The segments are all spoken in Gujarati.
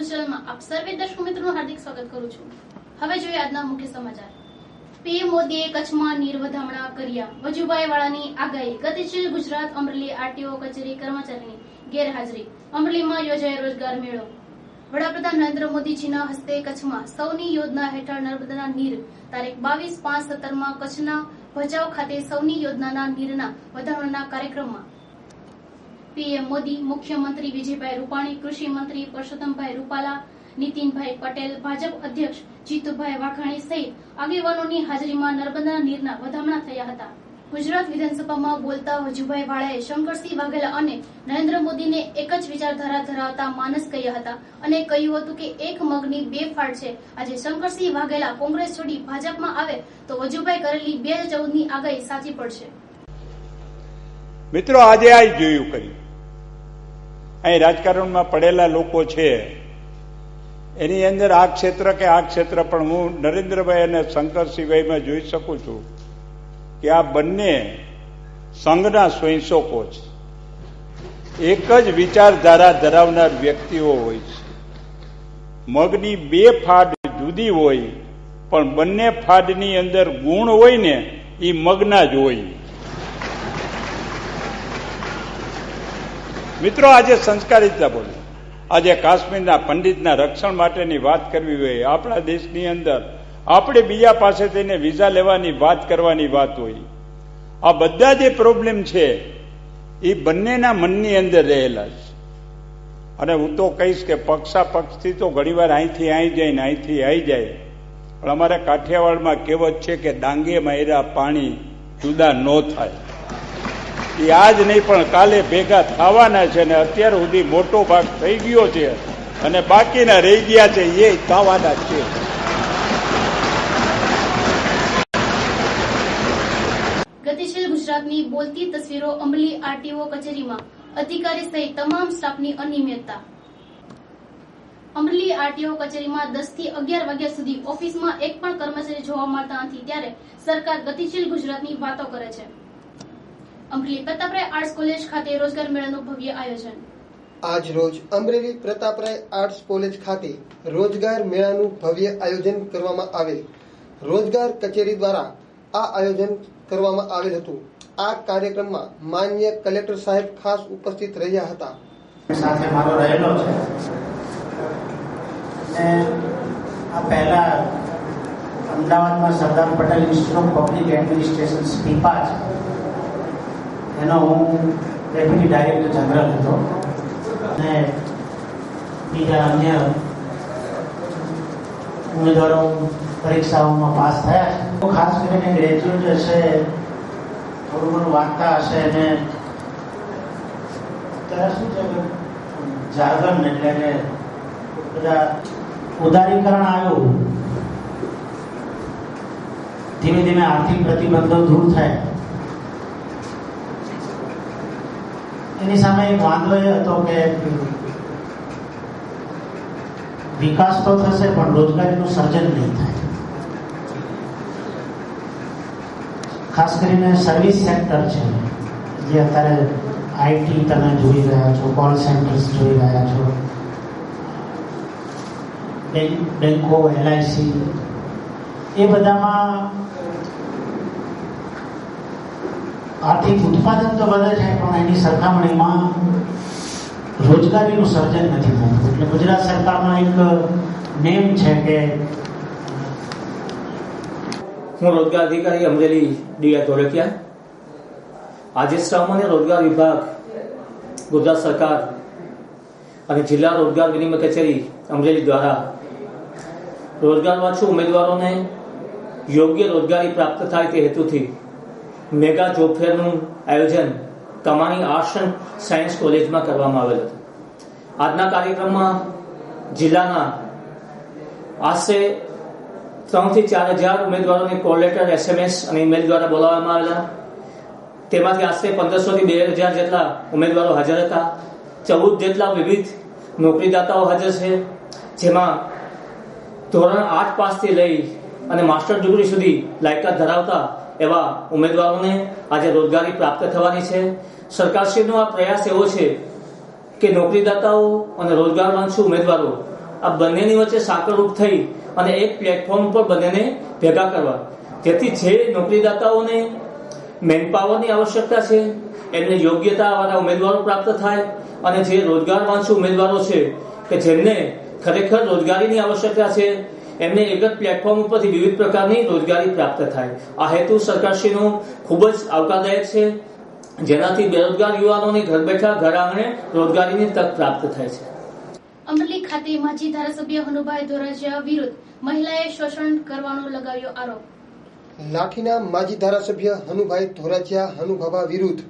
ન્યૂઝ ચેનલમાં આપ સર્વે દર્શક મિત્રોનું હાર્દિક સ્વાગત કરું છું। હવે જોઈએ આજના મુખ્ય સમાચાર। પીએમ મોદીએ કચ્છમાં નીર વધામણા કર્યા, વજુભાઈ વાળાની આગાહી। ગતિશીલ ગુજરાત અમરેલી આરટીઓ કચેરી કર્મચારીની ગેરહાજરી। અમરેલીમાં યોજાયો રોજગાર મેળો। વડાપ્રધાન નરેન્દ્ર મોદીજીના હસ્તે કચ્છમાં સૌની યોજના હેઠળ નર્મદાના નીર તારીખ 22-5-17 કચ્છના ભચાઉ ખાતે સૌની યોજનાના નીરના વધામણાના કાર્યક્રમમાં પીએમ મોદી, મુખ્યમંત્રી વિજયભાઈ રૂપાણી, કૃષિ મંત્રી પરસોત્તમભાઈ રૂપાલા, નીતિનભાઈ પટેલ, ભાજપ અધ્યક્ષ જીતુભાઈ વાઘાણી સહિત આગેવાનોની હાજરીમાં નર્મદાના નીરના વધામણા થયા હતા। ગુજરાત વિધાનસભામાં બોલતા વજુભાઈ વાળાએ શંકરસિંહ વાઘેલા અને નરેન્દ્ર મોદીને એક જ વિચારધારા ધરાવતા માણસ કહ્યા હતા અને કહ્યું હતું કે એક મગની બે ફાડ છે। આજે શંકરસિંહ વાઘેલા કોંગ્રેસ છોડી ભાજપમાં આવે તો વજુભાઈ કરેલી 2014ની આગાહી સાચી પડશે। મિત્રો, આજે આ જોયું કર્યું, અહીં રાજકારણમાં પડેલા લોકો છે એની અંદર આ ક્ષેત્ર કે આ ક્ષેત્ર, પણ હું નરેન્દ્રભાઈ અને શંકરસિંહભાઈમાં જોઈ શકું છું કે આ બંને સંઘના સ્વયંસેવકો છે, એક જ વિચારધારા ધરાવનાર વ્યક્તિઓ હોય છે। મગની બે ફાડ જુદી હોય પણ બંને ફાડની અંદર ગુણ હોય ને એ મગના જ હોય। મિત્રો, આજે સંસ્કારિતા બોલે, આજે કાશ્મીરના પંડિતના રક્ષણ માટેની વાત કરવી હોય, આપણા દેશની અંદર આપણે બીજા પાસે થઈને વિઝા લેવાની વાત કરવાની વાત હોય, આ બધા જે પ્રોબ્લેમ છે એ બંનેના મનની અંદર રહેલા છે। અને હું તો કહીશ કે પક્ષાપક્ષથી તો ઘણીવાર અહીંથી અહીં જાય ને અહીંથી અહીં જાય, પણ અમારા કાઠિયાવાડમાં કહેવત છે કે ડાંગે માર્યા પાણી જુદા ન થાય। એ આજ નહીં પણ કાલે ભેગા થવાના છે, ને અત્યાર સુધી મોટો ભાગ થઈ ગયો છે અને બાકીના રહી ગયા છે એ થવાના છે। ગતિશીલ ગુજરાતની બોલતી તસવીરો। અમરેલી આરટીઓ કચેરીમાં અધિકારી સહિત તમામ સ્ટાફની અનિયમિતતા। અમરેલી આરટીઓ કચેરીમાં 10 થી 11 વાગ્યા સુધી ઓફિસમાં એક પણ કર્મચારી જોવા મળતા નથી, ત્યારે સરકાર ગતિશીલ ગુજરાતની વાતો કરે છે। અમરેલી પ્રતાપરાય આર્ટ્સ કોલેજ ખાતે રોજગાર મેળાનું ભવ્ય આયોજન। આજ રોજ અમરેલી પ્રતાપરાય આર્ટ્સ કોલેજ ખાતે રોજગાર મેળાનું ભવ્ય આયોજન કરવામાં આવેલ। રોજગાર કચેરી દ્વારા આ આયોજન કરવામાં આવેલ હતું। આ કાર્યક્રમમાં માન્ય કલેક્ટર સાહેબ ખાસ ઉપસ્થિત રહ્યા હતા। સાથે મારો રહેલો છે અને આ પહેલા અમદાવાદમાં Sardar Patel institute of public administration SPIPA છે, એનો હું ડેપ્યુટી ડાયરેક્ટર જનરલ હતો અને બીજા અન્ય ઉમેદવારો પરીક્ષાઓમાં પાસ થયા છે। ખાસ કરીને ગ્રેજ્યુએટ હશે, થોડું ઘણું વાંચતા હશે અને અત્યારે શું છે કે જાર્ગન એટલે કે બધા ઉદારીકરણ આવ્યું, ધીમે ધીમે આર્થિક પ્રતિબંધો દૂર થાય, એની સામે એક વાંધો એ હતો કે વિકાસ તો થશે પણ રોજગારીનું સર્જન નહીં થાય। ખાસ કરીને સર્વિસ સેક્ટર છે, જે અત્યારે આઈટી તમે જોઈ રહ્યા છો, કોલ સેન્ટર્સ જોઈ રહ્યા છો, બેંકો, એલઆઈસી, એ બધામાં આર્થિક ઉત્પાદન તો વધે છે પણ એની સરખામણીમાં રોજગારીનું સર્જન નથી થતું। એટલે ગુજરાત સરકારનો એક નેમ છે કે હું રોજગાર અધિકારી અમરેલી ડીઆર ધોળકિયા। આજે સામાન્ય રોજગાર વિભાગ, ગુજરાત સરકાર અને જિલ્લા રોજગાર વિનિમય કચેરી અમરેલી દ્વારા રોજગારવાંછુ ઉમેદવારોને યોગ્ય રોજગારી પ્રાપ્ત થાય તે હેતુથી મેગા જોબ ફેરનું આયોજન કમાણી આર્ટ્સ એન્ડ સાયન્સ કોલેજમાં કરવામાં આવેલ હતું। આજના કાર્યક્રમમાં જિલ્લાના આશરે 3 થી 4,000 ઉમેદવારોને કોલ લેટર, SMS અને ઈમેલ દ્વારા બોલાવવામાં આવેલા। તેમાંથી આશરે 1,500 થી 2,000 જેટલા ઉમેદવારો હાજર હતા। 14 જેટલા વિવિધ નોકરીદાતાઓ હાજર છે, જેમાં ધોરણ 8 પાસથી લઈ અને માસ્ટર ડિગ્રી સુધી લાયકાત ધરાવતા એવા ઉમેદવારોને આજે રોજગારી પ્રાપ્ત થવાની છે। સરકારશ્રીનો આ પ્રયાસ એવો છે કે નોકરીદાતાઓ અને રોજગારવાંછુ ઉમેદવારો આ બંનેની વચ્ચે સાંકળરૂપ થઈ અને એક પ્લેટફોર્મ પર બંનેને ભેગા કરવા, જેથી જે નોકરીદાતાઓને મેનપાવરની આવશ્યકતા છે એમને યોગ્યતાવાળા ઉમેદવારો પ્રાપ્ત થાય અને જે રોજગારવાંછુ ઉમેદવારો છે કે જેમને ખરેખર રોજગારીની આવશ્યકતા છે એમને એક જ પ્લેટફોર્મ ઉપરથી વિવિધ પ્રકારની રોજગારી પ્રાપ્ત થાય. આ હેતુ સરકારશ્રીનો ખૂબ જ આવકારદાયક છે, જેનાથી બેરોજગાર યુવાનોને ઘર બેઠા ઘર આંગણે રોજગારીની તક પ્રાપ્ત થાય છે. અમરેલી ખાતે માજી ધારાસભ્ય હનુભાઈ ધોરાજીયા વિરુદ્ધ મહિલાએ શોષણ કરવાનો લગાવ્યો આરોપ. લાઠીના માજી ધારાસભ્ય હનુભાઈ ધોરાજીયા હનુભાભા વિરુદ્ધ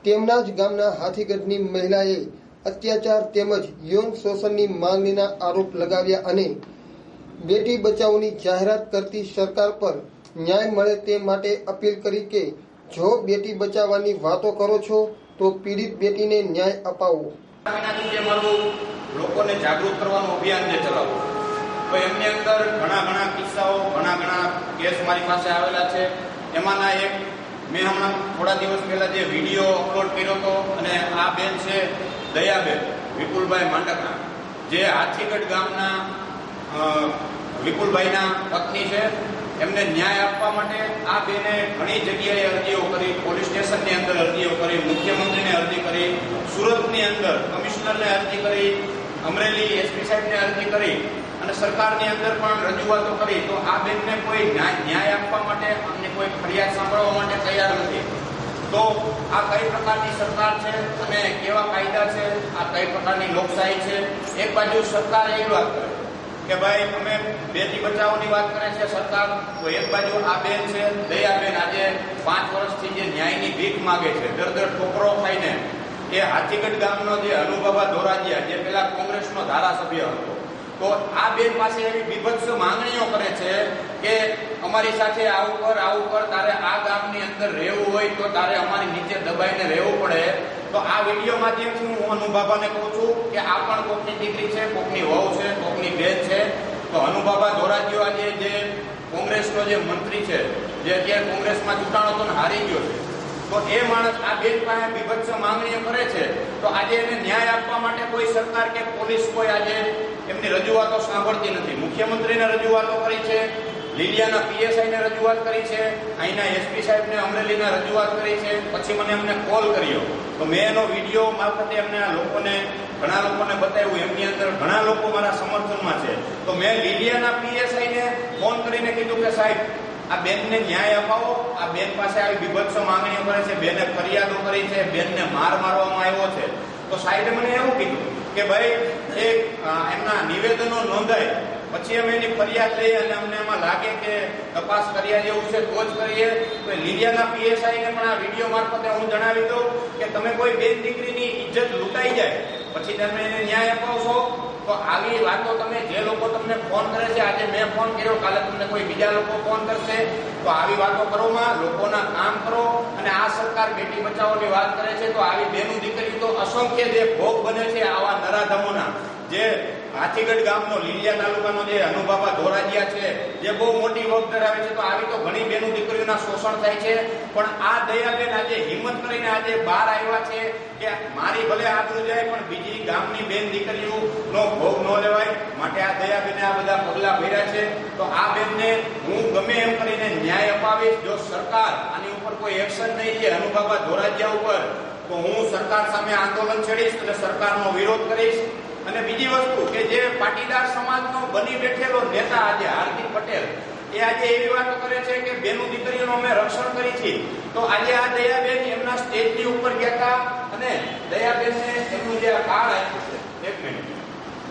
તેમના જ ગામના હાથીગઢની મહિલાએ અત્યાચાર તેમજ યૌન શોષણની માંગણીના આરોપ લગાવ્યા અને બેટી બચાવોની જાહેરાત કરતી સરકાર પર ન્યાય મળે તે માટે અપીલ કરી કે જો બેટી બચાવવાની વાતો કરો છો તો પીડિત બેટીને ન્યાય અપાવો. લોકોને જાગૃત કરવાનું અભિયાન જે ચલાવો, તો એમની અંદર ઘણા કિસ્સાઓ, ઘણા કેસ મારી પાસે આવેલા છે. એમાંના એક મેં હમણાં થોડા દિવસ પહેલા જે વિડીયો અપલોડ કર્યો હતો, અને આ બેન છે દયાબેન વિપુલભાઈ માંડકના, જે હાથીગઢ ગામના વિપુલભાઈના પત્ની છે. એમને ન્યાય આપવા માટે આ બેને ઘણી જગ્યાએ અરજીઓ કરી, પોલીસ સ્ટેશનની અંદર અરજીઓ કરી, મુખ્યમંત્રીને અરજી કરી, સુરતની અંદર કમિશનરને અરજી કરી, અમરેલી એસપી સાહેબને અરજી કરી અને સરકારની અંદર પણ રજૂઆતો કરી. તો આ બેનને કોઈ ન્યાય આપવા માટે, અમને કોઈ ફરિયાદ સાંભળવા માટે તૈયાર નથી. તો આ કઈ પ્રકારની સરકાર છે અને કેવા કાયદા છે, આ કઈ પ્રકારની લોકશાહી છે? એક બાજુ સરકાર એવી વાત કરે કે ભાઈ અમે બેટી બચાવોની વાત કરે છે સરકાર, તો એક બાજુ આ બેન છે દયાબેન આજે 5 વર્ષથી જે ન્યાયની ભીખ માગે છે, દર ઠોકરો ખાઈને, એ હાથીગઢ ગામનો જે હનુભાભા ધોરાજીયા, જે પેલા કોંગ્રેસનો ધારાસભ્ય હતો, તો આ બેન પાસે એવી બીભત્સ માંગણીઓ કરે છે કે અમારી સાથે આવું કર, તારે આ ગામની અંદર રહેવું હોય તો તારે અમારી નીચે દબાઈને રહેવું પડે. તો આ વિડીયો માધ્યમથી હું હનુભાભાને કહું છું કે આ પણ કોકની દીકરી છે, કોકની વહુ છે, કોકની બેન છે. તો હનુભાભા ધોરાજીયો આજે જે કોંગ્રેસનો જે મંત્રી છે, જે અત્યારે કોંગ્રેસમાં ચૂંટાણો હતો ને હારી ગયો છે, તો એ માણસ આ બેન પાસે બીભત્સ માંગણીઓ કરે છે. તો આજે એને ન્યાય આપવા માટે કોઈ સરકાર કે પોલીસ કોઈ આજે એમની રજૂઆતો સાંભળતી નથી. મુખ્યમંત્રીને રજૂઆતો કરી છે, લીલિયાના પીએસઆઈને રજૂઆત કરી છે, અહીંના એસપી સાહેબને અમરેલીના રજૂઆત કરી છે. પછી મને એમને કોલ કર્યો, તો મેં એનો વિડીયો મારફતે એમને આ ઘણા લોકોને બતાવ્યું. એમની અંદર ઘણા લોકો મારા સમર્થનમાં છે. તો મેં લીલિયાના પીએસઆઈને ફોન કરીને કીધું કે સાહેબ, આ બેનને ન્યાય અપાવો. આ બેન પાસે આવી બીભત્સ માંગણીઓ કરે છે, બેને ફરિયાદો કરી છે, બેનને મારવામાં આવ્યો છે. તો સાહેબે મને એવું કીધું કે ભાઈ એમના નિવેદનો નોંધાય, પછી અમે એની ફરિયાદ લઈએ અને અમને એમાં લાગે કે તપાસ કર્યા જેવું છે તો જ કરીએ. તો લીલિયાના પીએસઆઈને પણ આ વિડીયો મારફતે હું જણાવી દઉં કે તમે કોઈ બેન દીકરીની ઇજ્જત લૂંટાઈ જાય પછી તમે એને ન્યાય અપાવશો. તો આવી વાતો તમે જે લોકો તમને ફોન કરે છે, આજે મેં ફોન કર્યો, કાલે તમને કોઈ બીજા લોકો ફોન કરશે, તો આવી વાતો કરોમાં, લોકોના કામ કરો. અને આ સરકાર બેટી બચાવોની વાત કરે છે, તો આવી બેનું દીકરી તો અસંખ્ય જે ભોગ બને છે આવા નરાધમોના. જે હાથીગઢ ગામનો લીલિયા તાલુકાનો જે હનુભાભા ધોરાજીયા છે, જે બહુ મોટી વગ ધરાવે છે, તો આવી તો ઘણી બેનું દીકરીઓના શોષણ થાય છે. પણ આ દયાબેન આજે હિંમત કરીને આજે બહાર આવ્યા છે કે મારી ભલે આબરૂ જાય પણ બીજી ગામની બેન દીકરીઓનો ભોગ ન લેવાય, માટે આ દયાબેને આ બધા પગલા ભર્યા છે. તો આ બેનને હું ગમે એમ કરીને ન્યાય અપાવીશ. જો સરકાર આની ઉપર કોઈ એક્શન નહીં લે હનુભાભા ધોરાજીયા ઉપર, તો હું સરકાર સામે આંદોલન છેડીશ અને સરકારનો વિરોધ કરીશ. અને બીજી વસ્તુ કે જે પાટીદાર સમાજનો બની બેઠેલો નેતા આજે હાર્દિક પટેલ, એ આજે એવી વાતો કરે છે કે બેનું દીકરીઓનું અમે રક્ષણ કરી છે. તો આજે આ દયાબેન એમના સ્ટેજની ઉપર ગયા હતા અને દયાબેનને એમનું જે કાર્ડ આપ્યું છે, એક મિનિટ,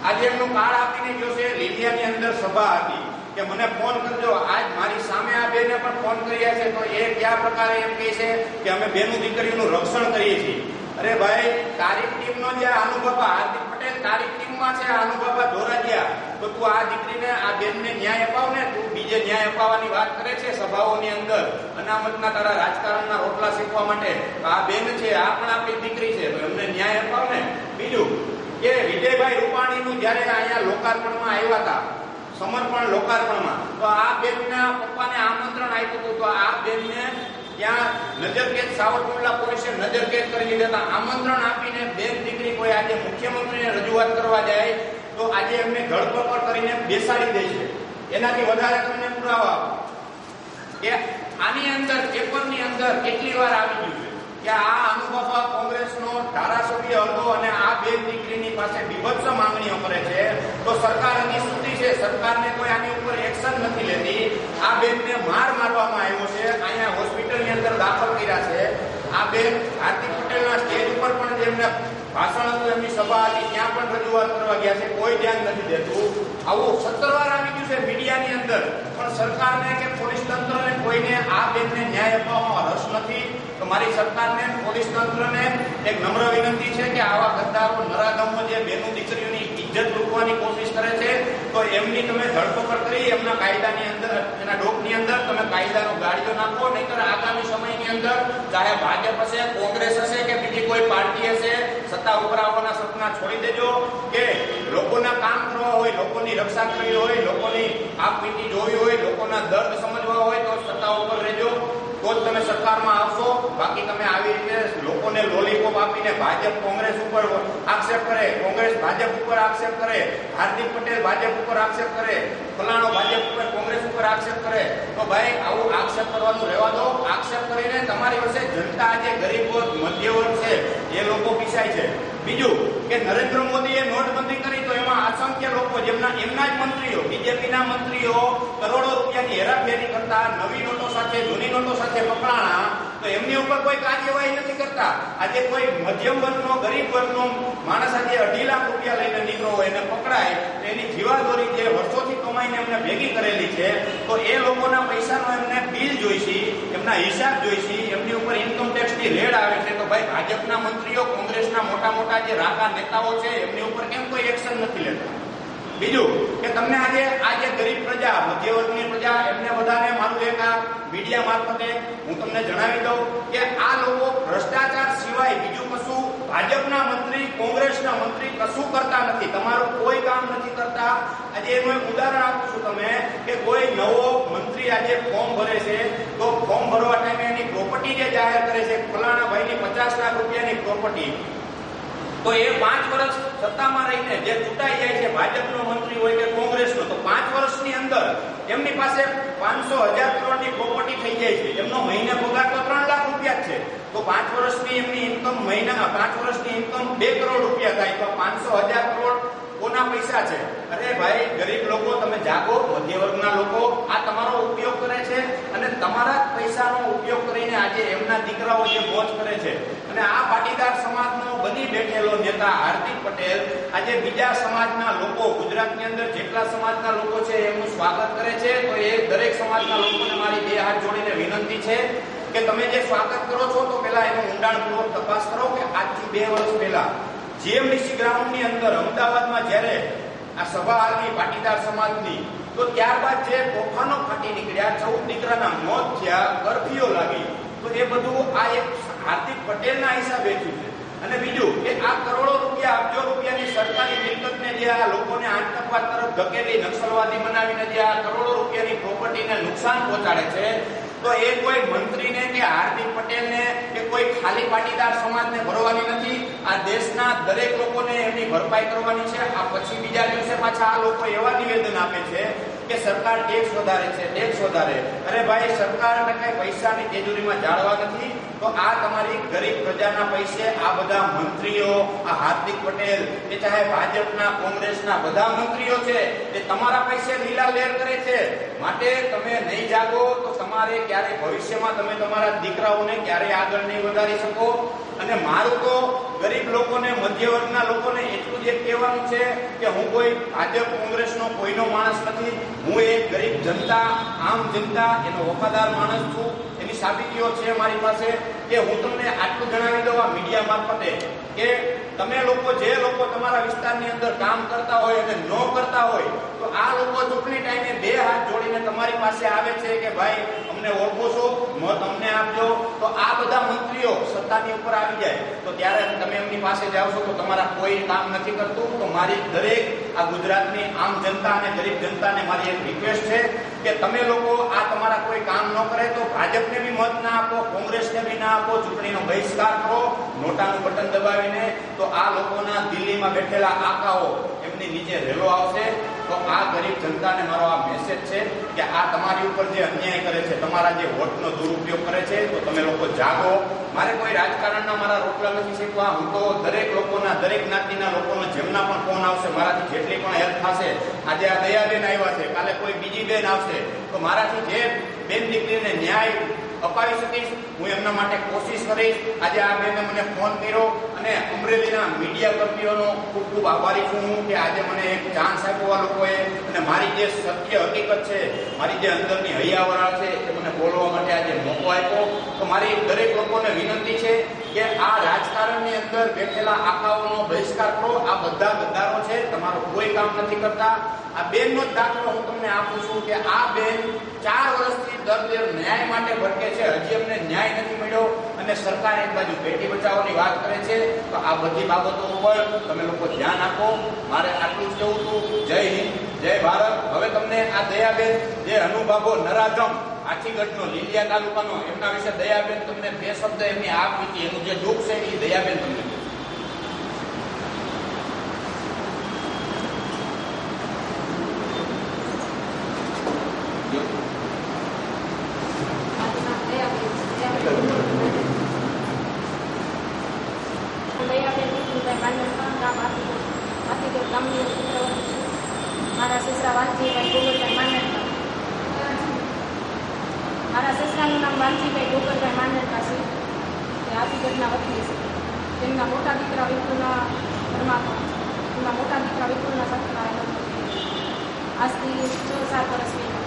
આજે એમનું કાર્ડ આપીને ગયો છે. લીલિયાની અંદર સભા હતી કે મને ફોન કરજો. આજ મારી સામે આ બેને પણ ફોન કર્યા છે. તો એ કયા પ્રકારે એમ કહે છે કે અમે બેનું દીકરીઓનું રક્ષણ કરીએ છીએ. અરે ભાઈ, તારીખ ટીમનો જે અનુભાભા હાર્દિક પટેલ તારીખ ટીમમાં છે, અનુભાભા ધોરાજીયા, તો તું આ દીકરીને આ બેનને ન્યાય અપાવ ને. તું બીજે ન્યાય અપાવવાની વાત કરે છે સભાઓની અંદર, અનામતના તારા રાજકારણના રોટલા શીખવા માટે. આ બેન છે, આ પણ આપણી દીકરી છે, તો એમને ન્યાય અપાવ ને. બીજું કે વિજયભાઈ રૂપાણીનું જયારે અહીંયા લોકાર્પણમાં આવ્યા હતા, સમર્પણ લોકાર્પણમાં, તો આ બેનના પપ્પાને આમંત્રણ આપ્યું હતું. તો આ બેનને ત્યાં નજરકેદ સાવરકુંડલા પોલીસે નજરકેદ કરી લીધા હતા. આમંત્રણ આપીને બેન દીકરી કોઈ આજે મુખ્યમંત્રીને રજૂઆત કરવા જાય, તો તો આજે એમને ધરપકડ કરીને બેસાડી દે છે. એનાથી વધારે તમને પુરાવા કે આની અંદર પેપરની અંદર કેટલી વાર આવી ગયું છે કે આ અનુભવ કોંગ્રેસનો ધારાસભ્ય હતો અને આ બેન દીકરીની પાસે બીભત્સ માંગણીઓ કરે છે, તો સરકારની સ્થિતિ છે, સરકારને કોઈ આની ઉપર એક્શન નથી લેતી. આ બેનને મારવામાં આવ્યો છે, અહીંયા હોસ્પિટલની અંદર દાખલ કર્યા છે. આ બેન હાર્દિક પટેલના સ્ટેજ ઉપર પણ જેમને ભાષણ હતું, એમની સભા હતી, ત્યાં પણ રજૂઆત કરવા ગયા છે, કોઈ ધ્યાન નથી દેતું. આવું 17 વાર આવી ગયું છે મીડિયાની અંદર, પણ સરકારને કે પોલીસ તંત્રને કોઈને આ બેનને ન્યાય આપવામાં રસ નથી. તો મારી સરકારને, પોલીસ તંત્રને એક નમ્ર વિનંતી છે કે આવા ગદ્દારો, નરાધમો જે બેનું દીકરીઓની ઇજ્જત લૂંટવાની કોશિશ કરે છે, તો એમની તમે ધરપકડ કરી એમના કાયદાની અંદર, એના ડોકની અંદર તમે કાયદાનો ગાડીઓ નાખો. નહીંતર આગામી સમયની અંદર ચાહે ભાજપ હશે, કોંગ્રેસ હશે કે બીજી કોઈ પાર્ટી હશે, સત્તા ઉપર આવવાના સપના છોડી દેજો. કે લોકોના કામ કરવા હોય, લોકોની રક્ષા કરવી હોય, લોકોની આપવીતી જોવી હોય, લોકોના દર્દ સમજવા હોય તો સત્તા ઉપર રહેજો, તો જ તમે સરકારમાં આવશો. બાકી તમે આવી રીતે લોકોને લોલીપોપ આપીને ભાજપ કોંગ્રેસ ઉપર આક્ષેપ કરે, કોંગ્રેસ ભાજપ ઉપર આક્ષેપ કરે, હાર્દિક પટેલ ભાજપ ઉપર આક્ષેપ કરે, ફલાણો ભાજપ ઉપર કોંગ્રેસ ઉપર આક્ષેપ કરે, તો ભાઈ આવું આક્ષેપ કરવાનું રહેવા દો. આક્ષેપ કરીને તમારી પાસે જનતા, જે ગરીબ વર્ગ, મધ્ય વર્ગ છે, એ લોકો પીસાય છે. બીજું કે નરેન્દ્ર મોદીએ નોટબંધી કરી તો એમાં અસંખ્ય લોકો, એમના જ મંત્રીઓ, બીજેપીના મંત્રીઓ કરોડો રૂપિયાની હેરાફેરી કરતા, નવી નોટો સાથે જૂની નોટો સાથે પકડાણા, તો એમની ઉપર કોઈ કાર્યવાહી નથી કરતા. આજે કોઈ મધ્યમ વર્ગનો, ગરીબ વર્ગનો માણસ આજે 2.5 લાખ રૂપિયા લઈને નીકળો હોય એને પકડાય, તો એની જીવાદોરી જે વર્ષોથી કમાઈને એમને ભેગી કરેલી છે, તો એ લોકોના પૈસાનો એમને બિલ જોઈશે, એમના હિસાબ જોઈશે, એમની ઉપર ઇન્કમ ટેક્સની રેડ આવે છે. તો ભાઈ ભાજપના મંત્રીઓ, કોંગ્રેસના મોટા જે રાકા નેતાઓ છે, એમની ઉપર કેમ કોઈ એક્શન નથી લેતા? બીજું કે તમને આજે ગરીબ પ્રજા, મધ્ય વર્ગની પ્રજા, એમને બધાને મારું એક આ મીડિયા મારફતે હું તમને જણાવી દઉં કે આ લોકો ભ્રષ્ટાચાર સિવાય બીજું કશું, ભાજપના મંત્રી, કોંગ્રેસના મંત્રી કશું કરતા નથી, તમારું કોઈ કામ નથી કરતા. આજે એનું એક ઉદાહરણ આપું છું તમે, કે કોઈ નવો મંત્રી આજે ફોર્મ ભરે છે, તો ફોર્મ ભરવા ટાઈમે એની પ્રોપર્ટી જે જાહેર કરે છે, ફલાણા ભાઈની 50 લાખ રૂપિયાની પ્રોપર્ટી, તો એ 5 વર્ષ સત્તામાં રહીને જે ચૂંટાઈ જાય છે, ભાજપનો મંત્રી હોય કે કોંગ્રેસનો, તો 5 વર્ષની અંદર એમની પાસે 500,000 કરોડની પ્રોપર્ટી થઈ જાય છે. એમનો મહિને પગાર તો 3 લાખ રૂપિયા છે, તો 5 વર્ષની એમની ઇન્કમ, મહિના 5 વર્ષની ઇન્કમ 2 કરોડ રૂપિયા થાય, તો 500,000 કરોડ કોના પૈસા છે? અરે ભાઈ, ગરીબ લોકો તમે જાગો, મધ્ય વર્ગના લોકો આ તમારો ઉપયોગ કરે છે, અને તમારા પૈસાનો ઉપયોગ કરીને આજે એમના દીકરાઓ જે મોજ કરે છે. અને આ પાટીદાર સમાજનો બની બેઠેલો નેતા હાર્દિક પટેલ આજે બીજા સમાજના લોકો, ગુજરાતની અંદર જેટલા સમાજના લોકો છે એમનું સ્વાગત કરે છે. તો એ દરેક સમાજના લોકોને મારી 2 હાથ જોડીને વિનંતી છે કે તમે જે સ્વાગત કરો છો, તો પેલા એનો ઊંડાણપૂર્વક તપાસ કરો કે આજથી 2 વર્ષ પહેલા જીએમડીસી ગ્રાઉન્ડની અંદર અમદાવાદમાં જ્યારે આ સભા હતી પાટીદાર સમાજની, તો ત્યારબાદ જે તોફાનો ફાટી નીકળ્યા, 14 દીકરાના મોત થયા, કર્ફ્યુ લાગી, તો એ બધું આ એક હાર્દિક પટેલના હિસાબે થયું છે. અને બીજું કે આ કરોડો રૂપિયા, અબજો રૂપિયાની સરકારી મિલકતને જે આ લોકોને આતંકવાદ તરફ ધકેલી, નક્સલવાદી બનાવીને જે આ કરોડો રૂપિયાની પ્રોપર્ટીને નુકસાન પહોંચાડે છે, તો એ કોઈ મંત્રીને કે હાર્દિક પટેલને કે કોઈ ખાલી પાટીદાર સમાજને ભરવાની નથી. આ દેશના દરેક લોકોને એમની ભરપાઈ કરવાની છે. આ પછી બીજા દિવસે પાછા આ લોકો એવા નિવેદન આપે છે કે સરકાર ટેક્સ વધારે છે, ટેક્સ વધારે. અરે ભાઈ, સરકારને કઈ પૈસાની તિજોરીમાં જાળવા નથી, તો આ તમારી ગરીબ પ્રજાના પૈસે આ બધા મંત્રીઓ, આ હાર્દિક પટેલ, એ ચાહે ભાજપના, કોંગ્રેસના બધા મંત્રીઓ છે, એ તમારા પૈસે લીલા લેર કરે છે. માટે તમે નહીં જાગો તો તમારે ક્યારે ભવિષ્યમાં તમે તમારા દીકરાઓને ક્યારે આગળ નહીં વધારી શકો. અને મારું તો ગરીબ લોકોને, મધ્ય વર્ગના લોકોને એટલું જ કહેવાનું છે કે હું કોઈ ભાજપ કોંગ્રેસનો કોઈનો માણસ નથી. હું એક ગરીબ જનતા, આમ જનતા, એનો વફાદાર માણસ છું. એની સાબિતીઓ છે મારી પાસે કે હું તમને આટલું જણાવી દઉં આ મીડિયા મારફતે કે તમે લોકો, જે લોકો તમારા વિસ્તારની અંદર કામ કરતા હોય અને ન કરતા હોય, તો આ લોકો ચૂંટણી ટાઈમે 2 હાથ જોડીને તમારી પાસે આવે છે કે ભાઈ અમને ઓળખો છો, મત અમને આપજો. તો આ બધા મંત્રીઓ સત્તાની ઉપર આવી જાય તો ત્યારે તમે એમની પાસે જાઓ છો તો તમારા કોઈ કામ નથી કરતું. તો મારી દરેક આ ગુજરાતની આમ જનતા અને ગરીબ જનતાને મારી એક રિક્વેસ્ટ છે કે તમે લોકો આ તમારા કોઈ કામ ન કરે તો ભાજપને બી મત ના આપો, કોંગ્રેસને બી ના આપો, ચૂંટણીનો બહિષ્કાર કરો નોટાનું બટન દબાવીને. તો આ લોકોના દિલ્હીમાં બેઠેલા આકાઓ, એમના એમની નીચે રેલો આવશે. તો આ ગરીબ જનતાને મારો આ મેસેજ છે કે આ તમારી ઉપર જે અન્યાય કરે છે, તમારા જે વોટનો દુરુપયોગ કરે છે, તો તમે લોકો જાગો. મારે કોઈ રાજકારણના મારા રોટલા નથી શીખવા. હું તો દરેક લોકોના, દરેક જ્ઞાતિના લોકોનો જેમના પણ ફોન આવશે, મારાથી જેટલી પણ હેલ્પ થશે. આજે આ દયાબેન આવ્યા છે, કાલે કોઈ બીજી બેન આવશે, તો મારાથી જે બેન દીકરીને ન્યાય અપાવી શકીશ હું એમના માટે કોશિશ કરીશ. આજે આ બેને મને ફોન કર્યો અને અમરેલીના મીડિયા કર્મીઓનો ખૂબ ખૂબ આભારી છું હું કે આજે મને એક ચાન્સ આપ્યો આ લોકોએ, અને મારી જે સત્ય હકીકત છે, મારી જે અંદરની હૈયાવરાળ છે એ મને બોલવા માટે આજે મોકો આપ્યો. તો મારી દરેક લોકોને વિનંતી છે કે આ રાજકારણની અંદર બેઠેલા આખાઓનો બહિષ્કાર કરો. આ બધા ગદ્દારો છે, તમારું કોઈ કામ નથી કરતા. આ બેનનો જ દાખલો હું તમને આપું છું કે આ બેન 4 વર્ષથી દર ન્યાય માટે ભટકે છે, હજી અમને ન્યાય નથી મળ્યો, અને સરકાર એક બાજુ બેટી બચાવવાની વાત કરે છે. તો આ બધી બાબતો ઉપર તમે લોકો ધ્યાન આપો. મારે આટલું જ કહેવું હતું. જય હિન્દ, જય ભારત. હવે તમને આ દયાબેન જે અનુભાગો નરાધમ આચીગઢનો લીલિયા તાલુકાનો, એમના વિશે દયાબેન તમને 2 શબ્દ એમની આપ વીતી, એનું જે દુઃખ છે એ દયાબેન તમને મારા સસરા વાલજીભાઈ ગોગલભાઈ માંડણકા. મારા સસરાનું નામ વાલજીભાઈ ગોગલભાઈ માંડણકા છે. તે આદિગઢના વકીલ છે. તેમના મોટા દીકરા વિપુલના પરમાત્મા, તેમના મોટા દીકરા વિપુલના સત્યનારાયણ આજથી 6-7 વર્ષ પહેલા.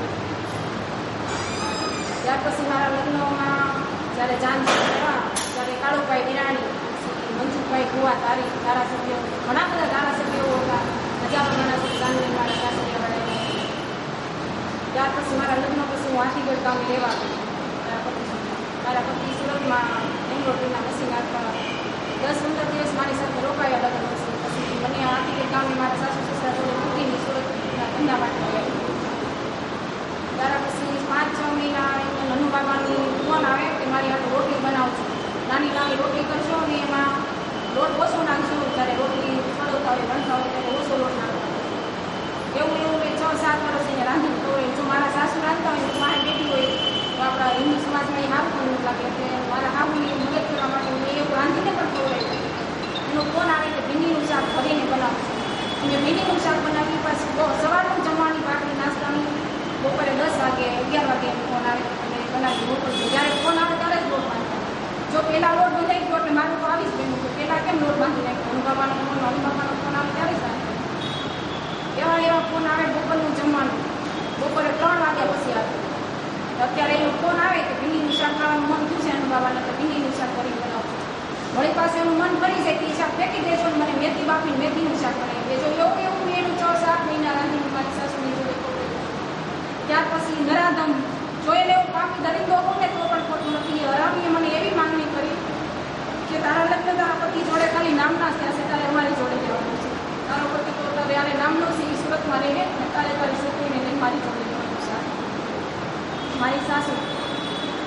ત્યાર પછી મારા લગ્નમાં જ્યારે જાન થયા ત્યારે કાળુભાઈ વિરાણી, મનસુખભાઈ ભુવા તારી ધારાસભ્યો, ઘણા બધા ધારાસભ્યો હતા. હજારો માણસો જાનવી મારા સાસરીએ વળાવ્યા. ત્યાર પછી મારા લગ્ન પછી હું આદિગઢ ગામે રહેવા ગઈ. મારા પતિ સુરતમાં એમ્બ્રોઇડરીના મશીન આપવા 10-15 દિવસ મારી સાથે રોકાયા લગ્ન પછી. પછી મને આદિગઢ ગામે મારા સાસુ સસરા જોડે મૂકીને સુરતના ધંધા માટે આવ્યા. ત્યાર પછી 5-6 મહિના એમને નનુ બાબાની ફોન આવે કે મારી હાથે રોટલી બનાવજો, નાની નાની રોટલી કરશો અને એમાં લોટ ઓછો નાખશો, ત્યારે રોટલી ફળવતા હોય વણતા હોય ત્યારે ઓછો લોટ નાખવાનો. એવું મેં 6-7 વર્ષ એને રાંધીને ખવડાવ્યું. જો મારા સાસુ રાંધતા હોય તો મારે બેટી હોય તો આપણા હિન્દુ સમાજમાં એ હારું પણ લાગે કે મારા હાહુની મદદ કરવા માટે હું એવું રાંધીને પણ ખવડાવ્યું. એનો ફોન આવે કે ભીંડીનું શાક ભરીને બનાવશું. મેં ભીંડીનું શાક બનાવ્યું. પછી સવારનું જમવાની ભાખરી નાસ્તાનું બપોરે 10 વાગે 11 વાગે ફોન આવે અને બનાવી મોકલજો. જ્યારે ફોન આવે ત્યારે જ લોટ બાંધવાનો. જો પહેલાં લોટ બંધાઈ ગયો એટલે મારું તો આવી જ ગયું કે પહેલાં કેમ લોટ બાંધી નાખ્યો. અનુબાબાનો ફોન આવે ત્યારે જ બાંધવાનો. એવા ફોન આવે બપોરનું જમવાનું બપોરે 3 વાગ્યા પછી આવે. અત્યારે એનો ફોન આવે કે ભીંડીનું શાક ખાવાનું મન થયું છે અનુબાબાને તો ભીંડીનું શાક કરી બનાવજો. વળી પાસે એનું મન ફરી જાય કે એ શાક ફેંકી દેશો ને મને મેથી બાફીને મેથીનું શાક બનાવી દેજો. એવું એનું 6-7 મહિના રાંધીને મારી સાસુની જોડે ત્યાર પછી નરાધમ જોઈને એવું પાપી દરિંદો બોલે તો પણ ખોટું નથી. હરામીએ મને એવી માંગણી કરી કે તારા લગ્ન તારા પતિ જોડે ખાલી નામના થયા છે, તારે અમારી જોડે જવાનું છે. તારો પતિ તો ત્યારે નામનો છે એ સુરતમાં રહે, તારે તારી છોકરીને લઈને મારી જોડે જવાનું છે. મારી સાસુ,